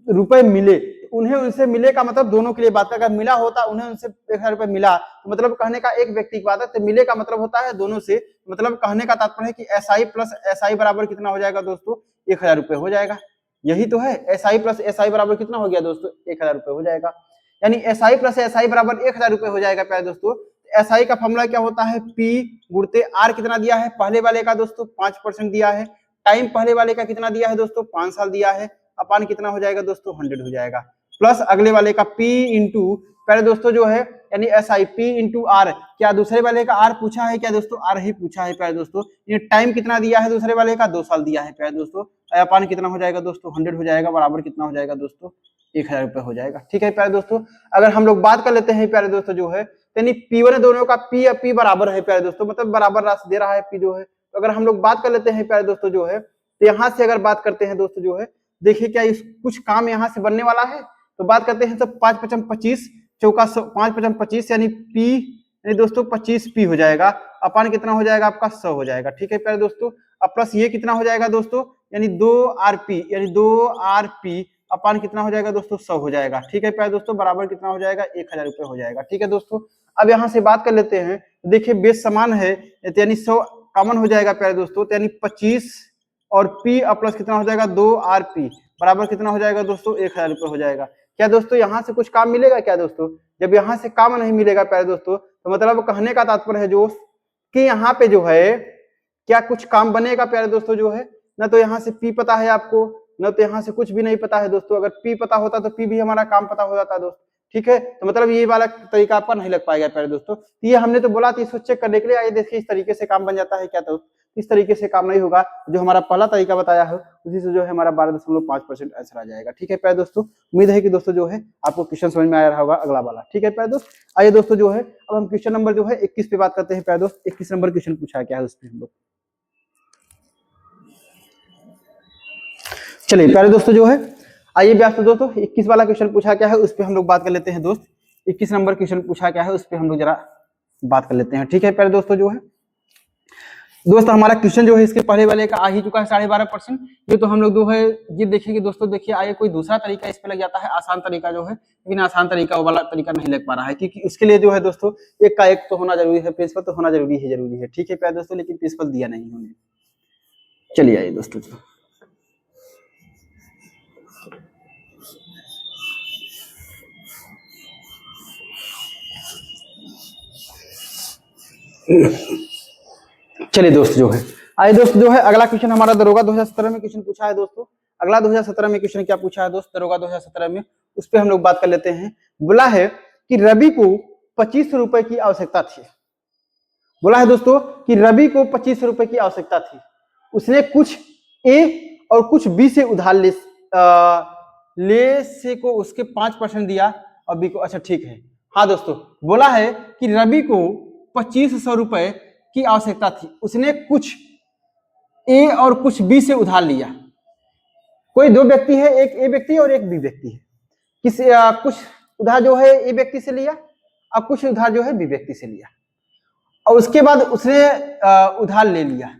रुपए मिले, उन्हें उनसे मिले का मतलब दोनों के लिए बात है। अगर मिला होता उन्हें उनसे 1000 रुपए मिला तो मतलब कहने का एक व्यक्ति की बात है, तो मिले का मतलब होता है दोनों से, मतलब कहने का तात्पर्य है कि SI प्लस SI बराबर कितना हो जाएगा दोस्तों, 1000 रुपए हो जाएगा। यही तो है, SI प्लस SI बराबर कितना हो गया दोस्तों, 1000 रुपए हो जाएगा। यानी SI प्लस SI बराबर 1000 रुपए हो जाएगा प्यारे दोस्तों। SI का फॉर्मूला क्या होता है, P गुणित R कितना दिया है पहले वाले का दोस्तों, 5% दिया है। टाइम पहले वाले का कितना दिया है दोस्तों, 5 साल दिया है, अपान कितना हो जाएगा दोस्तों, 100 हो जाएगा, प्लस अगले वाले का P इंटू पहले दोस्तों जो है यानी SI P इंटू R, क्या दूसरे वाले का R पूछा है क्या दोस्तों, R ही पूछा है प्यारे दोस्तों। ये टाइम कितना दिया है दूसरे वाले का, 2 साल दिया है प्यारे दोस्तों, अपान कितना हो जाएगा दोस्तों, 100 हो जाएगा, बराबर कितना हो जाएगा दोस्तों, 1000 रुपए हो जाएगा। ठीक है प्यारे दोस्तों। अगर हम लोग बात कर लेते हैं प्यारे दोस्तों जो है, यानी P1 दोनों का P या P बराबर है प्यारे दोस्तों, मतलब बराबर राशि दे रहा है P जो है। तो अगर हम लोग बात कर लेते हैं प्यारे दोस्तों जो है, तो यहाँ से अगर बात करते हैं दोस्तों जो है, देखिए क्या इस कुछ काम यहाँ से बनने वाला है। तो बात करते हैं, सब 5 5 25 चौका 5 5 25 यानी P यानी दोस्तों 25P हो जाएगा, अपान कितना हो जाएगा आपका 100 हो जाएगा। ठीक है प्यारे दोस्तों। अब प्लस ये कितना हो जाएगा दोस्तों, यानी 2RP यानी 2RP अपान कितना हो जाएगा दोस्तों, 100 हो जाएगा। ठीक है प्यारे दोस्तों, बराबर कितना हो जाएगा, 1000 रुपए हो जाएगा। ठीक है दोस्तों। अब यहाँ से बात कर लेते हैं, देखिए बेस समान है यानी 100 कॉमन हो जाएगा प्यारे दोस्तों, यानी 25 और P प्लस कितना हो जाएगा 2RP बराबर कितना हो जाएगा दोस्तों, 1000 रुपए हो जाएगा। क्या दोस्तों यहाँ से कुछ काम मिलेगा क्या दोस्तों, जब यहाँ से काम नहीं मिलेगा प्यारे दोस्तों, तो मतलब कहने का तात्पर्य है जो कि यहाँ पे जो है क्या कुछ काम बनेगा प्यारे दोस्तों जो है, ना तो यहाँ से P पता है आपको, ना तो यहाँ से कुछ भी नहीं पता है दोस्तों। अगर P पता होता तो P भी हमारा काम पता हो जाता दोस्त। ठीक है, तो मतलब ये वाला तरीका आपका नहीं लग पाएगा प्यारे दोस्तों। ये हमने तो बोला था इसको चेक करने के लिए, आइए देखिए इस तरीके से काम बन जाता है क्या, तो इस तरीके से काम नहीं होगा। जो हमारा पहला तरीका बताया है उसी से जो है हमारा 12.5% आंसर आ जाएगा। ठीक है प्यारे दोस्तों, उम्मीद है कि दोस्तों जो है आपको क्वेश्चन समझ में आ रहा होगा अगला वाला। ठीक है प्यारे दोस्त, आइए दोस्तों जो है अब हम क्वेश्चन नंबर जो है 21 पे बात करते हैं प्यारे दोस्त। 21 नंबर क्वेश्चन पूछा क्या है उस पर हम लोग, चलिए प्यारे दोस्तों जो है आइए व्यास दोस्तों 21 वाला क्वेश्चन पूछा क्या है उस पर हम लोग बात कर लेते हैं दोस्त। 21 नंबर क्वेश्चन पूछा क्या है उस पर हम लोग जरा बात कर लेते हैं। ठीक है प्यारे दोस्तों जो है, दोस्त हमारा क्वेश्चन जो है इसके पहले वाले का आ ही चुका है 12.5%। ये तो हम लोग जो है ये देखेंगे दोस्तों, देखिए आइए कोई दूसरा तरीका इस पे लग जाता है, आसान तरीका जो है, लेकिन आसान तरीका वो वाला तरीका नहीं लग पा रहा है, क्योंकि उसके लिए जो है दोस्तों एक का एक तो होना जरूरी है, प्रिंसिपल तो होना जरूरी है। ठीक है प्यारे दोस्तों, लेकिन प्रिंसिपल दिया नहीं उन्होंने। चलिए आइए दोस्तों चलिए दोस्त जो है आइए दोस्त जो है अगला क्वेश्चन हमारा दरोगा 2017 में क्वेश्चन पूछा है दोस्तों। अगला 2017 में क्वेश्चन क्या पूछा है दोस्त, दरोगा 2017 में, उस पर हम लोग बात कर लेते हैं। बोला है कि रवि को 25 रुपए की आवश्यकता थी। बोला है दोस्तों कि रवि को 25 रुपए की आवश्यकता थी, उसने कुछ ए और कुछ बी से उधार ले से को उसके 5% दिया और बी को, अच्छा ठीक है। हाँ दोस्तों, बोला है कि रवि को 2500 रुपए की आवश्यकता थी, उसने कुछ ए और कुछ बी से उधार लिया। कोई दो व्यक्ति है, एक ए व्यक्ति और एक बी व्यक्ति है। कुछ उधार जो है ए व्यक्ति से लिया और कुछ उधार जो है बी व्यक्ति से लिया, और उसके बाद उसने उधार ले लिया।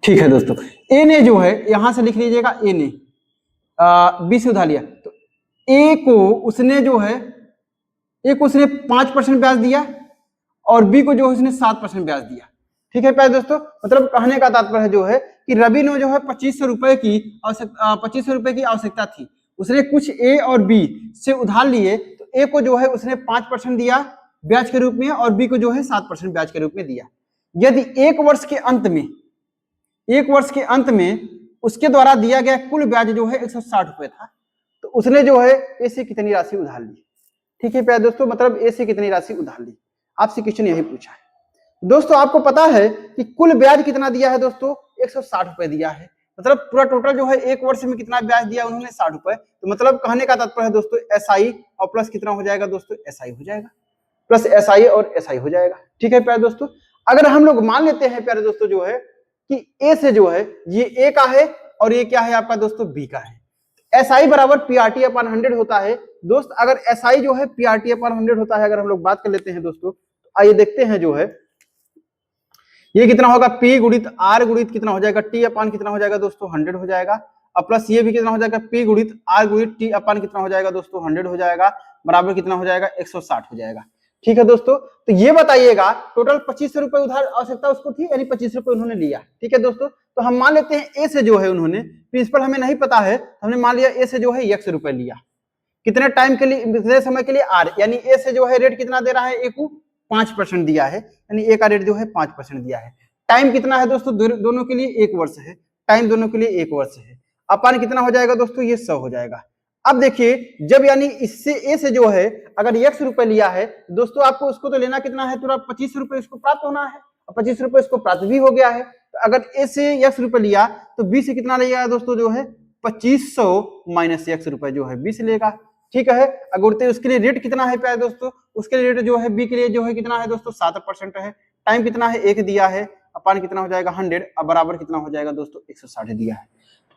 ठीक है दोस्तों, ए ने जो है यहां से लिख लीजिएगा, ए ने बी से उधार लिया, तो ए को उसने जो है एक उसने 5% ब्याज दिया और बी को जो है उसने 7% ब्याज दिया। ठीक है प्यारे दोस्तों, मतलब कहने का तात्पर्य जो है कि रवि ने जो है 2500 रुपए की आवश्यकता थी, उसने कुछ ए और बी से उधार लिए, तो ए को जो है उसने 5% दिया ब्याज के रूप में और बी को जो है 7% ब्याज के रूप में दिया। यदि एक वर्ष के अंत में उसके द्वारा दिया गया कुल ब्याज जो है 160 रुपए था, तो उसने जो है ए से कितनी राशि उधार ली। ठीक है प्यारे दोस्तों, मतलब ए से कितनी राशि उधार ली। आपसे क्वेश्चन यही पूछा है। दोस्तों आपको पता है कि कुल ब्याज कितना दिया है दोस्तों, 160 रुपए दिया है। मतलब पूरा टोटल जो है एक वर्ष में कितना ब्याज दिया उन्होंने, 60 रुपए। तो मतलब कहने का तात्पर्य है दोस्तों SI और प्लस कितना हो जाएगा दोस्तों, SI हो जाएगा, प्लस SI और SI हो जाएगा। ठीक है प्यारे दोस्तों, अगर हम लोग मान लेते हैं प्यारे दोस्तों जो है कि ए से जो है ये ए का है और ये क्या है आपका दोस्तों बी का है, SI बराबर PRT अपन 100 होता है दोस्त। अगर SI जो है PRT अपन 100 होता है, अगर हम लोग बात कर लेते हैं दोस्तों, आइए देखते हैं जो है ये कितना होगा, P गुणित R गुणित कितना हो जाएगा T अपान कितना हो जाएगा दोस्तों 100 हो जाएगा, और प्लस ये भी कितना हो जाएगा P गुणित R गुणित T अपान कितना हो जाएगा दोस्तों 100 हो जाएगा, बराबर कितना हो जाएगा 160 हो जाएगा। ठीक है दोस्तों, तो ये बताइएगा टोटल 2500 रुपए उधार आवश्यकता उसको थी, यानी 25 रुपए उन्होंने लिया। ठीक है दोस्तों, तो हम मान लेते हैं ए से जो है उन्होंने, प्रिंसिपल हमें नहीं पता है, हमने मान लिया ए से जो है 100 रुपए लिया, कितने टाइम के लिए, कितने समय के लिए R, यानी ए से जो है रेट कितना दे रहा है, ए को 5% दिया है, यानी ए का रेट जो है 5% दिया है। टाइम कितना है दोस्तों, दोनों के लिए 1 वर्ष है, टाइम दोनों के लिए 1 वर्ष है। अपान कितना हो जाएगा दोस्तों, ये 100 हो जाएगा। अब देखिए जब यानी इससे ए से जो है अगर 100 रुपए लिया है दोस्तों, आपको उसको तो लेना कितना है, पूरा 25 रुपए इसको प्राप्त होना है, और 25 रुपए इसको प्राप्त भी हो गया है। तो अगर ए से 100 रुपए लिया तो बी से कितना लेगा दोस्तों जो है 2500 माइनस 100 रुपए जो है बी से लेगा। ठीक है, अगर उसके लिए रेट कितना है प्यारे दोस्तों, उसके लिए रेट जो है बी के लिए जो है कितना है दोस्तों 7% है, टाइम कितना है 1 दिया है, अपान कितना हो जाएगा 100, अब बराबर कितना हो जाएगा दोस्तों 160 दिया है।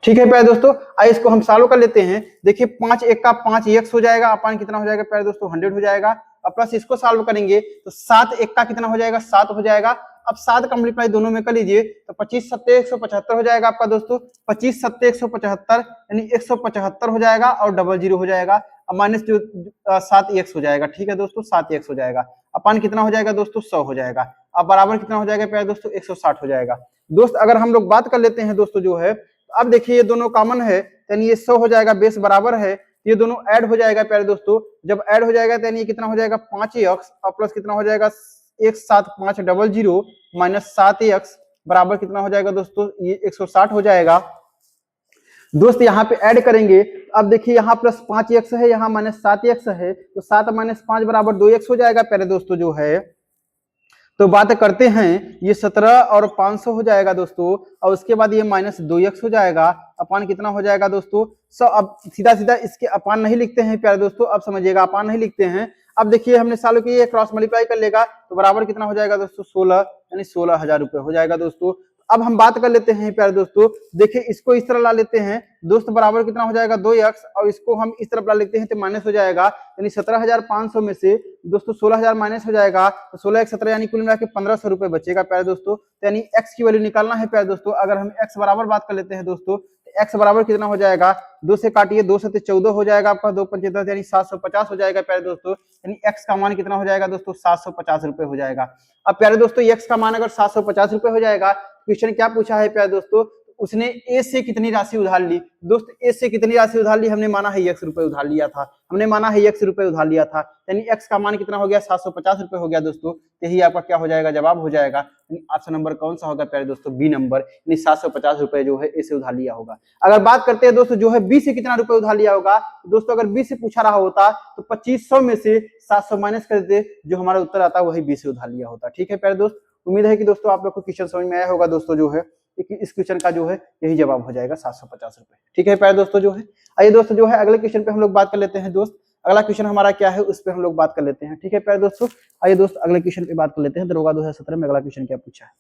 ठीक है प्यारे दोस्तों, आइए इसको हम सॉल्व कर लेते हैं। देखिए 5 1 का 5 x हो जाएगा, अपान कितना हो जाएगा प्यारे दोस्तों 100 हो जाएगा, और प्लस इसको सॉल्व करेंगे तो 7 1 का कितना हो जाएगा 7 हो जाएगा। अब 7 का मल्टीप्लाई दोनों में कर लीजिए तो 25 7 175 हो जाएगा आपका दोस्तों, 25 7 175 यानी 175 हो जाएगा और 00 हो जाएगा, अब माइनस जो 7 x हो जाएगा। ठीक है दोस्तों, 7 x हो जाएगा, अपान कितना हो जाएगा दोस्तों 100 हो जाएगा, अब बराबर कितना हो जाएगा प्यारे दोस्तों 160 हो जाएगा। दोस्त अगर हम लोग बात कर लेते हैं दोस्तों जो है, अब देखिए ये दोनों कॉमन है, यानी ये 100 हो जाएगा, बेस बराबर है, ये दोनों ऐड हो जाएगा प्यारे दोस्तों। जब ऐड हो जाएगा तो यानी ये कितना हो जाएगा 5x और प्लस कितना हो जाएगा 17500 माइनस 7x बराबर कितना हो जाएगा दोस्तों, ये 160 हो जाएगा। दोस्त यहाँ पे ऐड करेंगे, अब देखिए यहाँ प्लस 5x है, यहाँ माइनस 7x है, तो 7 माइनस 5 बराबर 2x हो जाएगा प्यारे दोस्तों जो है। तो बात करते हैं, ये 17 और 500 हो जाएगा दोस्तों, और उसके बाद ये माइनस 2x हो जाएगा, अपान कितना हो जाएगा दोस्तों 100। अब सीधा सीधा इसके अपान नहीं लिखते हैं प्यारे दोस्तों, अब समझिएगा अपान नहीं लिखते हैं। अब देखिए हमने सालों के ये क्रॉस मल्टीप्लाई कर लेगा तो बराबर कितना हो जाएगा दोस्तों 16, यानी 16,000 रुपए हो जाएगा दोस्तों। अब हम बात कर लेते हैं प्यारे दोस्तों, देखिए इसको इस तरह ला लेते हैं दोस्त, बराबर कितना हो जाएगा 2x, और इसको हम इस तरफ ला लेते हैं तो माइनस हो जाएगा, यानी 17,500 में से दोस्तों 16,000 माइनस हो जाएगा, तो 16 1 17 यानी कुल मिला के 1500 रुपए बचेगा प्यारे दोस्तों। तो यानी x की वैल्यू निकालना है प्यारे दोस्तों। अगर हम x बराबर बात कर लेते हैं दोस्तों, x बराबर कितना हो जाएगा, 2 से काटिए, 2 से 14 हो जाएगा आपका, 2 5 10 यानी 750 हो जाएगा प्यारे दोस्तों, यानी x का मान कितना हो जाएगा दोस्तों 750 रुपए हो जाएगा। अब प्यारे दोस्तों x का मान अगर 750 रुपए हो जाएगा, क्वेश्चन क्या पूछा है प्यारे दोस्तों, उसने ए से कितनी राशि उधार ली। दोस्त ए से कितनी राशि उधार ली, हमने माना है x रुपए उधार लिया था, हमने माना है x रुपए उधार लिया था, यानी x का मान कितना हो गया 750 रुपए हो गया दोस्तों। यही आपका क्या हो जाएगा, जवाब हो जाएगा। ऑप्शन नंबर कौन सा होगा प्यारे दोस्तों, बी नंबर, यानी 750 रुपए जो है ए से उधार लिया होगा। अगर बात करते हैं दोस्तों जो है बी से कितना रुपए उधार लिया होगा, दोस्तों अगर बी से पूछा रहा होता तो 2500 में से 700 माइनस कर देते, जो हमारा उत्तर आता वही बी से उधार लिया होता। ठीक है प्यारे दोस्त, उम्मीद है कि दोस्तों आप लोग को क्वेश्चन समझ में आया होगा दोस्तों जो है, इस क्वेश्चन का जो है यही जवाब हो जाएगा 750 रुपए। ठीक है प्यारे दोस्तों जो है, आइए दोस्तों जो है अगले क्वेश्चन पे हम लोग बात कर लेते हैं दोस्त। अगला क्वेश्चन हमारा क्या है उस पर हम लोग बात कर लेते हैं। ठीक है प्यारे दोस्तों, आइए दोस्त अगले क्वेश्चन पे बात कर लेते हैं। दरोगा 2017 में अगला क्वेश्चन क्या पूछा है,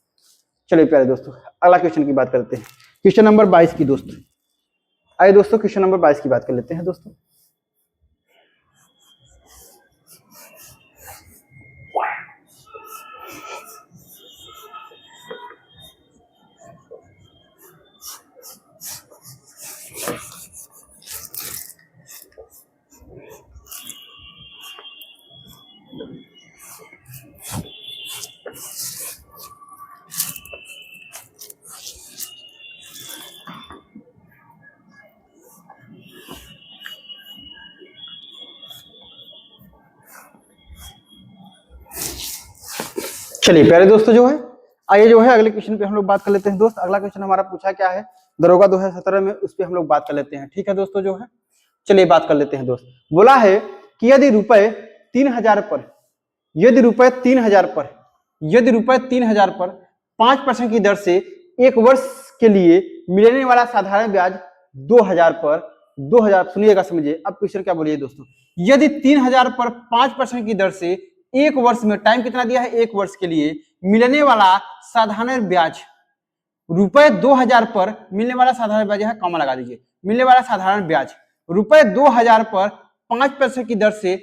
चलिए प्यारे दोस्तों अगला क्वेश्चन की बात करते हैं, क्वेश्चन नंबर 22 की दोस्त। आइए दोस्तों क्वेश्चन नंबर 22 की बात कर लेते हैं दोस्तों। चलिए प्यारे दोस्तों जो है, आइए जो है अगले क्वेश्चन पे हम लोग बात कर लेते हैं दोस्त। अगला क्वेश्चन हमारा पूछा क्या है, दरोगा 2017 में, उस पे हम लोग बात कर लेते हैं। ठीक है दोस्तों जो है, चलिए बात कर लेते हैं दोस्त। बोला है कि यदि रुपए 3000 पर यदि रुपए 3000 पर, यदि रुपए 3000 पर 5% की दर से एक वर्ष के लिए मिलने वाला साधारण ब्याज 2000 पर 2000, सुनिएगा समझिए अब क्वेश्चन क्या बोलिए दोस्तों, यदि 3000 पर 5% की दर से एक वर्ष में, टाइम कितना दिया है, एक वर्ष के लिए मिलने वाला साधारण ब्याज रुपए 2000 पर मिलने वाला साधारण ब्याज है, कॉमा लगा दीजिए, मिलने वाला साधारण ब्याज रुपए 2000 पर 5% की दर से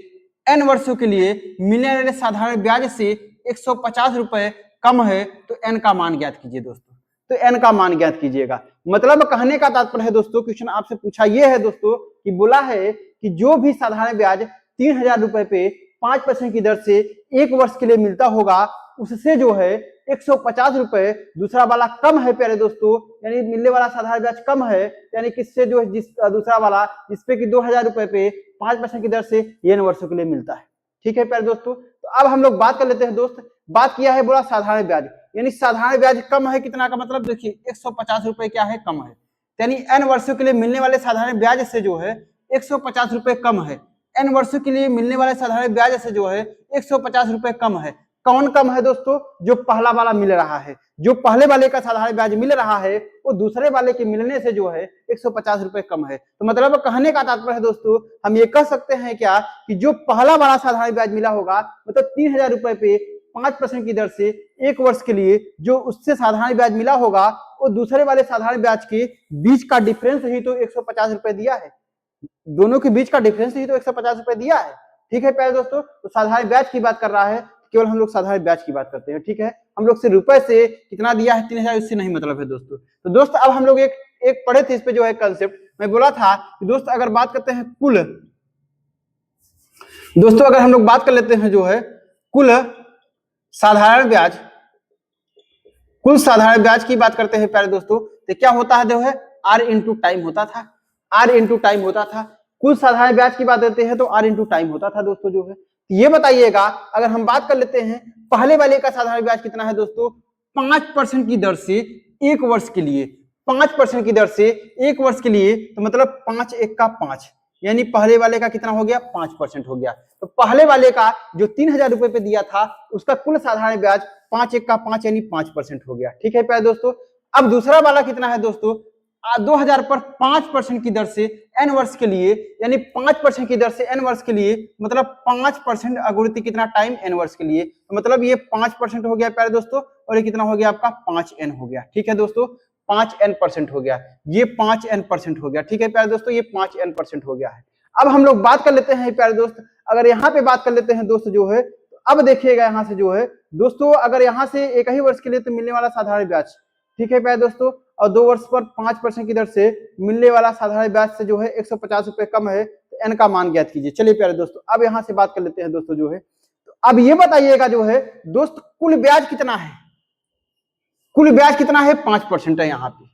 n वर्षों के लिए मिलने वाले साधारण ब्याज से 150 रुपए कम है तो n का मान ज्ञात कीजिए दोस्तों। तो n का मान ज्ञात कीजिएगा, मतलब कहने का तात्पर्य है दोस्तों, क्वेश्चन आपसे पूछा यह है दोस्तों कि बोला है कि जो भी साधारण ब्याज 3000 रुपए पे 5% की दर से एक वर्ष के लिए मिलता होगा उससे जो है 150 रुपए दूसरा वाला कम है प्यारे दोस्तों, यानी मिलने वाला साधारण ब्याज कम है, यानी किससे, जो है जिस दूसरा वाला जिसपे कि 2000 रुपए पे 5% की दर से n वर्षों के लिए मिलता है। ठीक है प्यारे दोस्तों, तो अब हम लोग बात कर लेते हैं दोस्त, बात किया है बोला साधारण ब्याज, यानी साधारण ब्याज कम है कितना का मतलब देखिए 150 रुपए क्या है, कम है, यानी n वर्षों के लिए मिलने वाले साधारण ब्याज से जो है 150 रुपए कम है, n वर्षों के लिए मिलने वाले साधारण ब्याज से जो है 150 रुपए कम है। कौन कम है दोस्तों, जो पहला वाला मिल रहा है, जो पहले वाले का साधारण ब्याज मिल रहा है वो दूसरे वाले के मिलने से जो है 150 रुपए कम है। तो मतलब कहने का तात्पर्य है दोस्तों, हम ये कह सकते हैं क्या कि जो पहला वाला साधारण ब्याज मिला होगा, मतलब 3000 रुपए पे 5% की दर से एक वर्ष के लिए जो उससे साधारण ब्याज मिला होगा वो दूसरे वाले साधारण ब्याज के बीच का डिफरेंस ही तो 150 रुपए दिया है, दोनों के बीच का डिफरेंस ही तो 150 रुपए दिया है। ठीक है प्यारे दोस्तों, तो साधारण ब्याज की बात कर रहा है, केवल हम लोग साधारण ब्याज की बात करते हैं। ठीक है, हम लोग से रुपए से कितना दिया है 3000 उससे नहीं मतलब है दोस्तों। तो दोस्त अब हम लोग एक पढ़े थे इस पे जो है कंसेप्ट, मैं बोला था कि दोस्त अगर बात करते हैं कुल, दोस्तों अगर हम लोग बात कर लेते हैं जो है कुल साधारण ब्याज, कुल साधारण ब्याज की बात करते हैं प्यारे दोस्तों, तो क्या होता है जो है r इंटू टाइम होता था, r इंटू टाइम होता था। कुल साधारण ब्याज की बात करते हैं तो r इंटू टाइम होता था दोस्तों जो है। ये बताइएगा अगर हम बात कर लेते हैं पहले वाले का साधारण ब्याज कितना है दोस्तों, 5% की दर से एक वर्ष के लिए, 5% की दर से एक वर्ष के लिए, तो मतलब 5 1 का 5, यानी पहले वाले का कितना हो गया 5% हो गया। तो पहले वाले का जो 3000 रुपए पे दिया था उसका कुल साधारण ब्याज 5 1 का 5 यानी 5% हो गया। ठीक है प्यारे दोस्तों, अब दूसरा वाला कितना है दोस्तों, 2000 पर 5% की दर से n वर्ष के लिए, यानी 5% की दर से n वर्ष के लिए, मतलब 5% अगुणित कितना टाइम n वर्ष के लिए, तो मतलब ये 5% हो गया प्यारे दोस्तों, और ये कितना हो गया आपका 5n हो गया। ठीक है दोस्तों, 5n% हो गया, ये 5n% हो गया। ठीक है प्यारे दोस्तों, ये 5n% हो गया है। अब हम लोग बात कर लेते हैं प्यारे दोस्त, अगर यहाँ पे बात कर लेते हैं दोस्त जो है, तो अब देखिएगा यहाँ से जो है दोस्तों, अगर यहाँ से एक ही वर्ष के लिए तो मिलने वाला साधारण ब्याज, ठीक है प्यारे दोस्तों, और 2 वर्ष पर 5% की दर से मिलने वाला साधारण ब्याज से जो है 150 रुपए कम है, तो n का मान ज्ञात कीजिए। चलिए प्यारे दोस्तों, अब यहाँ से बात कर लेते हैं दोस्तों जो है, तो अब ये बताइएगा जो है दोस्त कुल ब्याज कितना है, कुल ब्याज कितना है 5% है यहाँ पे,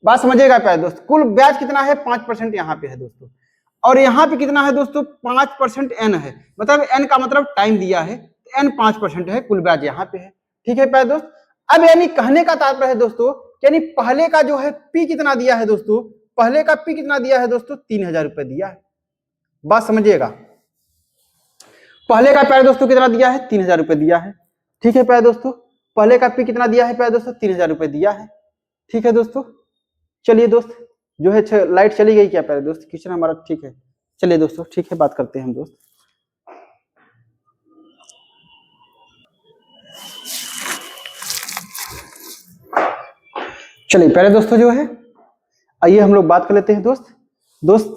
बात समझिएगा प्यारे दोस्त, कुल ब्याज कितना है 5% यहाँ पे है दोस्तों, और यहाँ पे कितना है दोस्तों 5% n है, मतलब n का मतलब टाइम दिया है, n 5% है, कुल ब्याज यहाँ पे है। ठीक है प्यारे दोस्त, अब यानी कहने का तात्पर्य है दोस्तों, यानी पहले का जो है p कितना दिया है दोस्तों, पहले का p कितना दिया है दोस्तों 3000 रुपए दिया है, बात समझिएगा, पहले का प्यारे दोस्तों कितना दिया है 3000 रुपए दिया है। ठीक है प्यारे दोस्तों, पहले का p कितना दिया है प्यारे दोस्तों 3000 रुपए दिया है। ठीक है दोस्तों, चलिए दोस्त जो है लाइट चली गई क्या प्यारे दोस्त, क्वेश्चन हमारा ठीक है, चलिए दोस्तों ठीक है बात करते हैं हम दोस्त। चलिए प्यारे दोस्तों जो है, आइए हम लोग बात कर लेते हैं दोस्त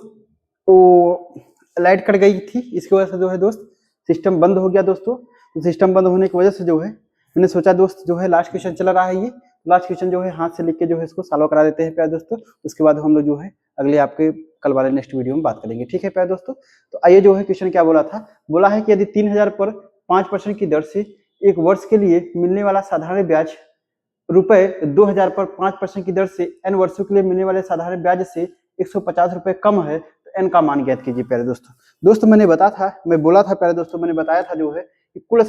वो लाइट कट गई थी, इसकी वजह से जो है दोस्त सिस्टम बंद हो गया दोस्तों। तो सिस्टम बंद होने की वजह से जो है मैंने सोचा दोस्त जो है लास्ट क्वेश्चन चला रहा है, ये लास्ट क्वेश्चन जो है हाथ से लिख के जो है इसको सॉल्व करा देते हैं प्यारे दोस्तों, उसके बाद हम लोग जो है अगले आपके कल वाले नेक्स्ट वीडियो में बात करेंगे। ठीक है प्यारे दोस्तों, तो आइए जो है क्वेश्चन क्या बोला था, बोला है कि यदि 3000 पर 5% की दर से एक वर्ष के लिए मिलने वाला साधारण ब्याज रुपए 2000 पर 5% की दर से n वर्षों के लिए मिलने वाले साधारण ब्याज से 150 रुपए कम है, तो n का मान ज्ञात कीजिए प्यारे दोस्तों। मैंने बताया था, मैं बोला था प्यारे दोस्तों, मैंने बताया था जो है कि कुल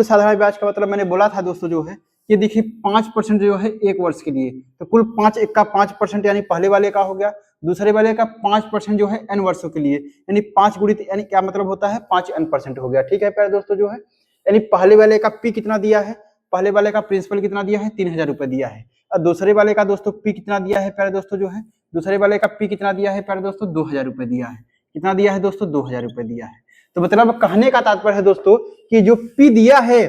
साधारण ब्याज का मतलब मैंने बोला था दोस्तों जो है ये देखिए 5% जो है 1 वर्ष के लिए, तो कुल 5 1 का 5% यानी पहले वाले का हो गया, दूसरे वाले का 5% जो है n वर्षों के लिए, यानी 5 गुणित यानी क्या मतलब होता है 5n% हो गया। ठीक है प्यारे दोस्तों जो है, यानी पहले वाले का P कितना दिया है, पहले वाले का प्रिंसिपल कितना दिया है 3000 रुपए दिया है, और दूसरे वाले का दोस्तों P कितना दिया है प्यारे दोस्तों जो है, दूसरे वाले का P कितना दिया है प्यारे दोस्तों 2000 रुपए दिया है। कितना दिया है दोस्तों 2000 रुपए दिया है। तो मतलब कहने का तात्पर्य है दोस्तों कि जो P दिया है,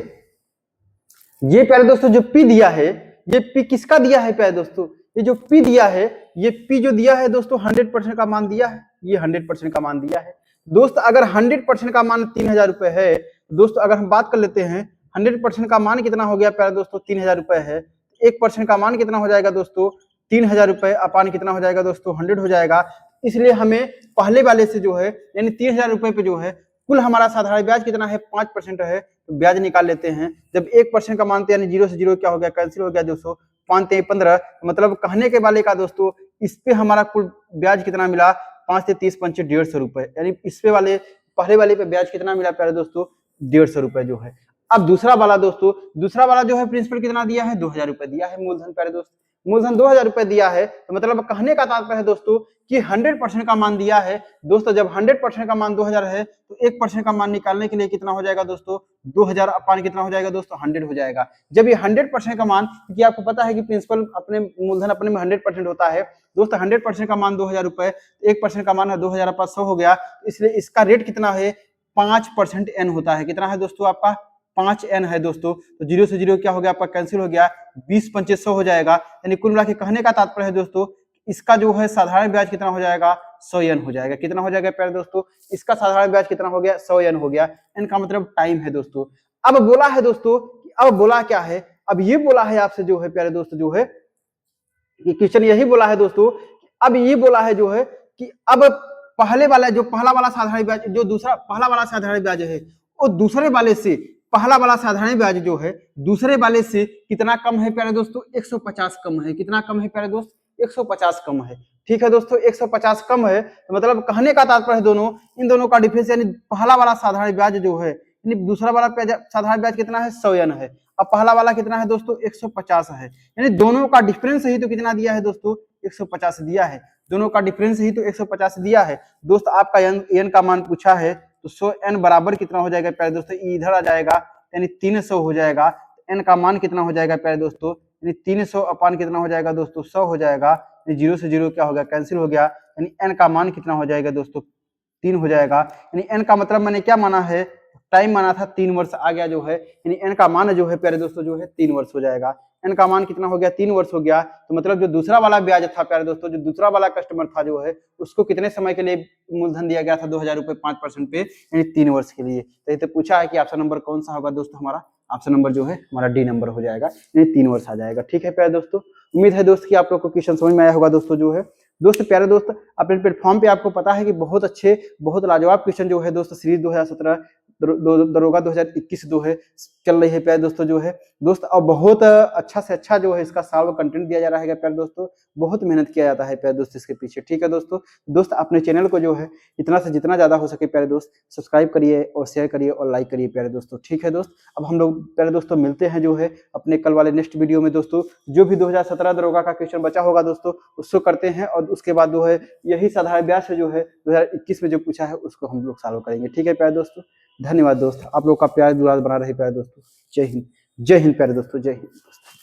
ये प्यारे दोस्तों जो P दिया है, ये P किसका दिया है प्यारे दोस्तों, ये जो P दिया है, ये P जो दिया है दोस्तों 100% का मान दिया है, ये 100% का मान दिया है दोस्त। अगर 100% का मान 3000 रुपए है दोस्तों, अगर हम बात कर लेते हैं 100% का मान कितना हो गया प्यारे दोस्तों 3000 रुपए है, 1% का मान कितना हो जाएगा दोस्तों 3000 रुपए अपान कितना हो जाएगा दोस्तों 100 हो जाएगा। इसलिए हमें पहले वाले से जो है यानी 3000 रुपए पे जो है कुल हमारा साधारण ब्याज कितना है 5% है, तो ब्याज निकाल लेते हैं। जब 1% का मानते यानी 0 से 0 क्या हो गया कैंसिल हो गया दोस्तों, 5 3 15, मतलब कहने के वाले का दोस्तों इस पे हमारा कुल ब्याज कितना मिला 5 से 30 पंचे 150 रुपए, यानी इस पे वाले पहले वाले पे ब्याज कितना मिला प्यारे दोस्तों 150 रुपए जो है। अब दूसरा वाला दोस्तों, दूसरा वाला जो है प्रिंसिपल कितना दिया है 2000 रुपए दिया है मूलधन प्यारे दोस्त, मूलधन 2000 रुपए दिया है। तो मतलब कहने का तात्पर्य है दोस्तों कि 100% का मान दिया है दोस्तों। जब 100% का मान 2000 है तो 1% का मान निकालने के लिए कितना हो जाएगा दोस्तों 2000 अपान कितना हो जाएगा दोस्तों 100 हो जाएगा। जब ये 100% का मान, क्योंकि आपको पता है कि प्रिंसिपल अपने मूलधन अपने में 100% होता है दोस्तों, 100% का मान 2000 रुपए, 1% का मान है 2000 अपान 100 हो गया, इसलिए इसका रेट कितना है 5% n होता है। कितना है दोस्तों आपका 5n है दोस्तों। तो 0 से 0 क्या हो गया आपका कैंसिल हो गया, 20 पंचे 100 हो जाएगा। यानी कुल मिला के कहने का तात्पर्य है दोस्तों इसका जो है साधारण ब्याज कितना हो जाएगा 100n हो जाएगा। कितना हो जाएगा प्यारे दोस्तों, इसका साधारण ब्याज कितना हो गया 100n हो गया। n का मतलब टाइम है दोस्तों। अब बोला है दोस्तों, अब बोला क्या है, अब ये बोला है आपसे जो है प्यारे दोस्तों जो है कि क्वेश्चन यही बोला है दोस्तों, अब ये बोला है जो है कि अब पहले वाला जो पहला वाला साधारण ब्याज जो दूसरा पहला वाला साधारण ब्याज है वो दूसरे वाले से पहला वाला साधारण ब्याज जो है दूसरे वाले से कितना कम है प्यारे दोस्तों 150 कम है। कितना कम है प्यारे दोस्त 150 कम है। ठीक है दोस्तों 150 कम है, तो मतलब कहने का तात्पर्य है दोनों इन दोनों का डिफरेंस यानी पहला वाला साधारण ब्याज जो है यानी दूसरा वाला साधारण ब्याज कितना है 100n है, अब पहला वाला कितना है दोस्तों 150 है, यानी दोनों का डिफरेंस ही तो कितना दिया है दोस्तों 150 दिया है। दोनों का डिफरेंस ही तो 150 दिया है दोस्त। आपका n का मान पूछा है तो 100n बराबर कितना हो जाएगा प्यारे दोस्तों, इधर आ जाएगा यानी 300 हो जाएगा। n का मान कितना हो जाएगा प्यारे दोस्तों, यानी 300 अपान कितना हो जाएगा दोस्तों 100 हो जाएगा। 0 से 0 क्या हो गया कैंसिल हो गया, यानी n का मान कितना हो जाएगा दोस्तों 3 हो जाएगा। यानी n का मतलब मैंने क्या माना है, टाइम माना था 3 वर्ष आ गया जो है, यानी n का मान जो है प्यारे दोस्तों जो है 3 वर्ष हो जाएगा। n का मान कितना हो गया 3 वर्ष हो गया। तो मतलब जो दूसरा वाला ब्याज था प्यारे दोस्तों, जो दूसरा वाला कस्टमर था जो है उसको कितने समय के लिए मूलधन दिया गया था 2000 रुपए 5% पे, यानी 3 वर्ष के लिए। तो ये तो पूछा है कि ऑप्शन नंबर कौन सा होगा दोस्तों, हमारा ऑप्शन नंबर जो है हमारा डी नंबर हो जाएगा, यानी 3 वर्ष आ जाएगा। ठीक है प्यारे दोस्तों, उम्मीद है दोस्त कि आप लोग को क्वेश्चन समझ में आया होगा दोस्तों जो है। दोस्त प्यारे दोस्त अपने प्लेटफॉर्म पे आपको पता है कि बहुत अच्छे बहुत लाजवाब क्वेश्चन जो है दोस्तों सीरीज 2017 दरोगा 2021 जो है चल रही है प्यारे दोस्तों जो है दोस्त, और बहुत अच्छा से अच्छा जो है इसका सॉल्व कंटेंट दिया जा रहा है प्यारे दोस्तों। बहुत मेहनत किया जाता है प्यारे दोस्त इसके पीछे। ठीक है दोस्त अपने चैनल को जो है इतना से जितना ज्यादा हो सके प्यारे दोस्त सब्सक्राइब करिए और शेयर करिए और लाइक करिए प्यारे दोस्तों। ठीक है दोस्त, अब हम लोग प्यारे दोस्तों मिलते हैं जो है अपने कल वाले नेक्स्ट वीडियो में दोस्तों। जो भी 2017 दरोगा का क्वेश्चन बचा होगा दोस्तों उसको करते हैं, और उसके बाद जो है यही साधारण ब्याज से जो है 2021 में जो पूछा है उसको हम लोग सॉल्व करेंगे। ठीक है प्यारे दोस्तों, धन्यवाद दोस्त, आप लोग का प्यार दुलार बना रहे प्यारे दोस्तों। जय हिंद प्यारे दोस्तों, जय हिंद दोस्तों।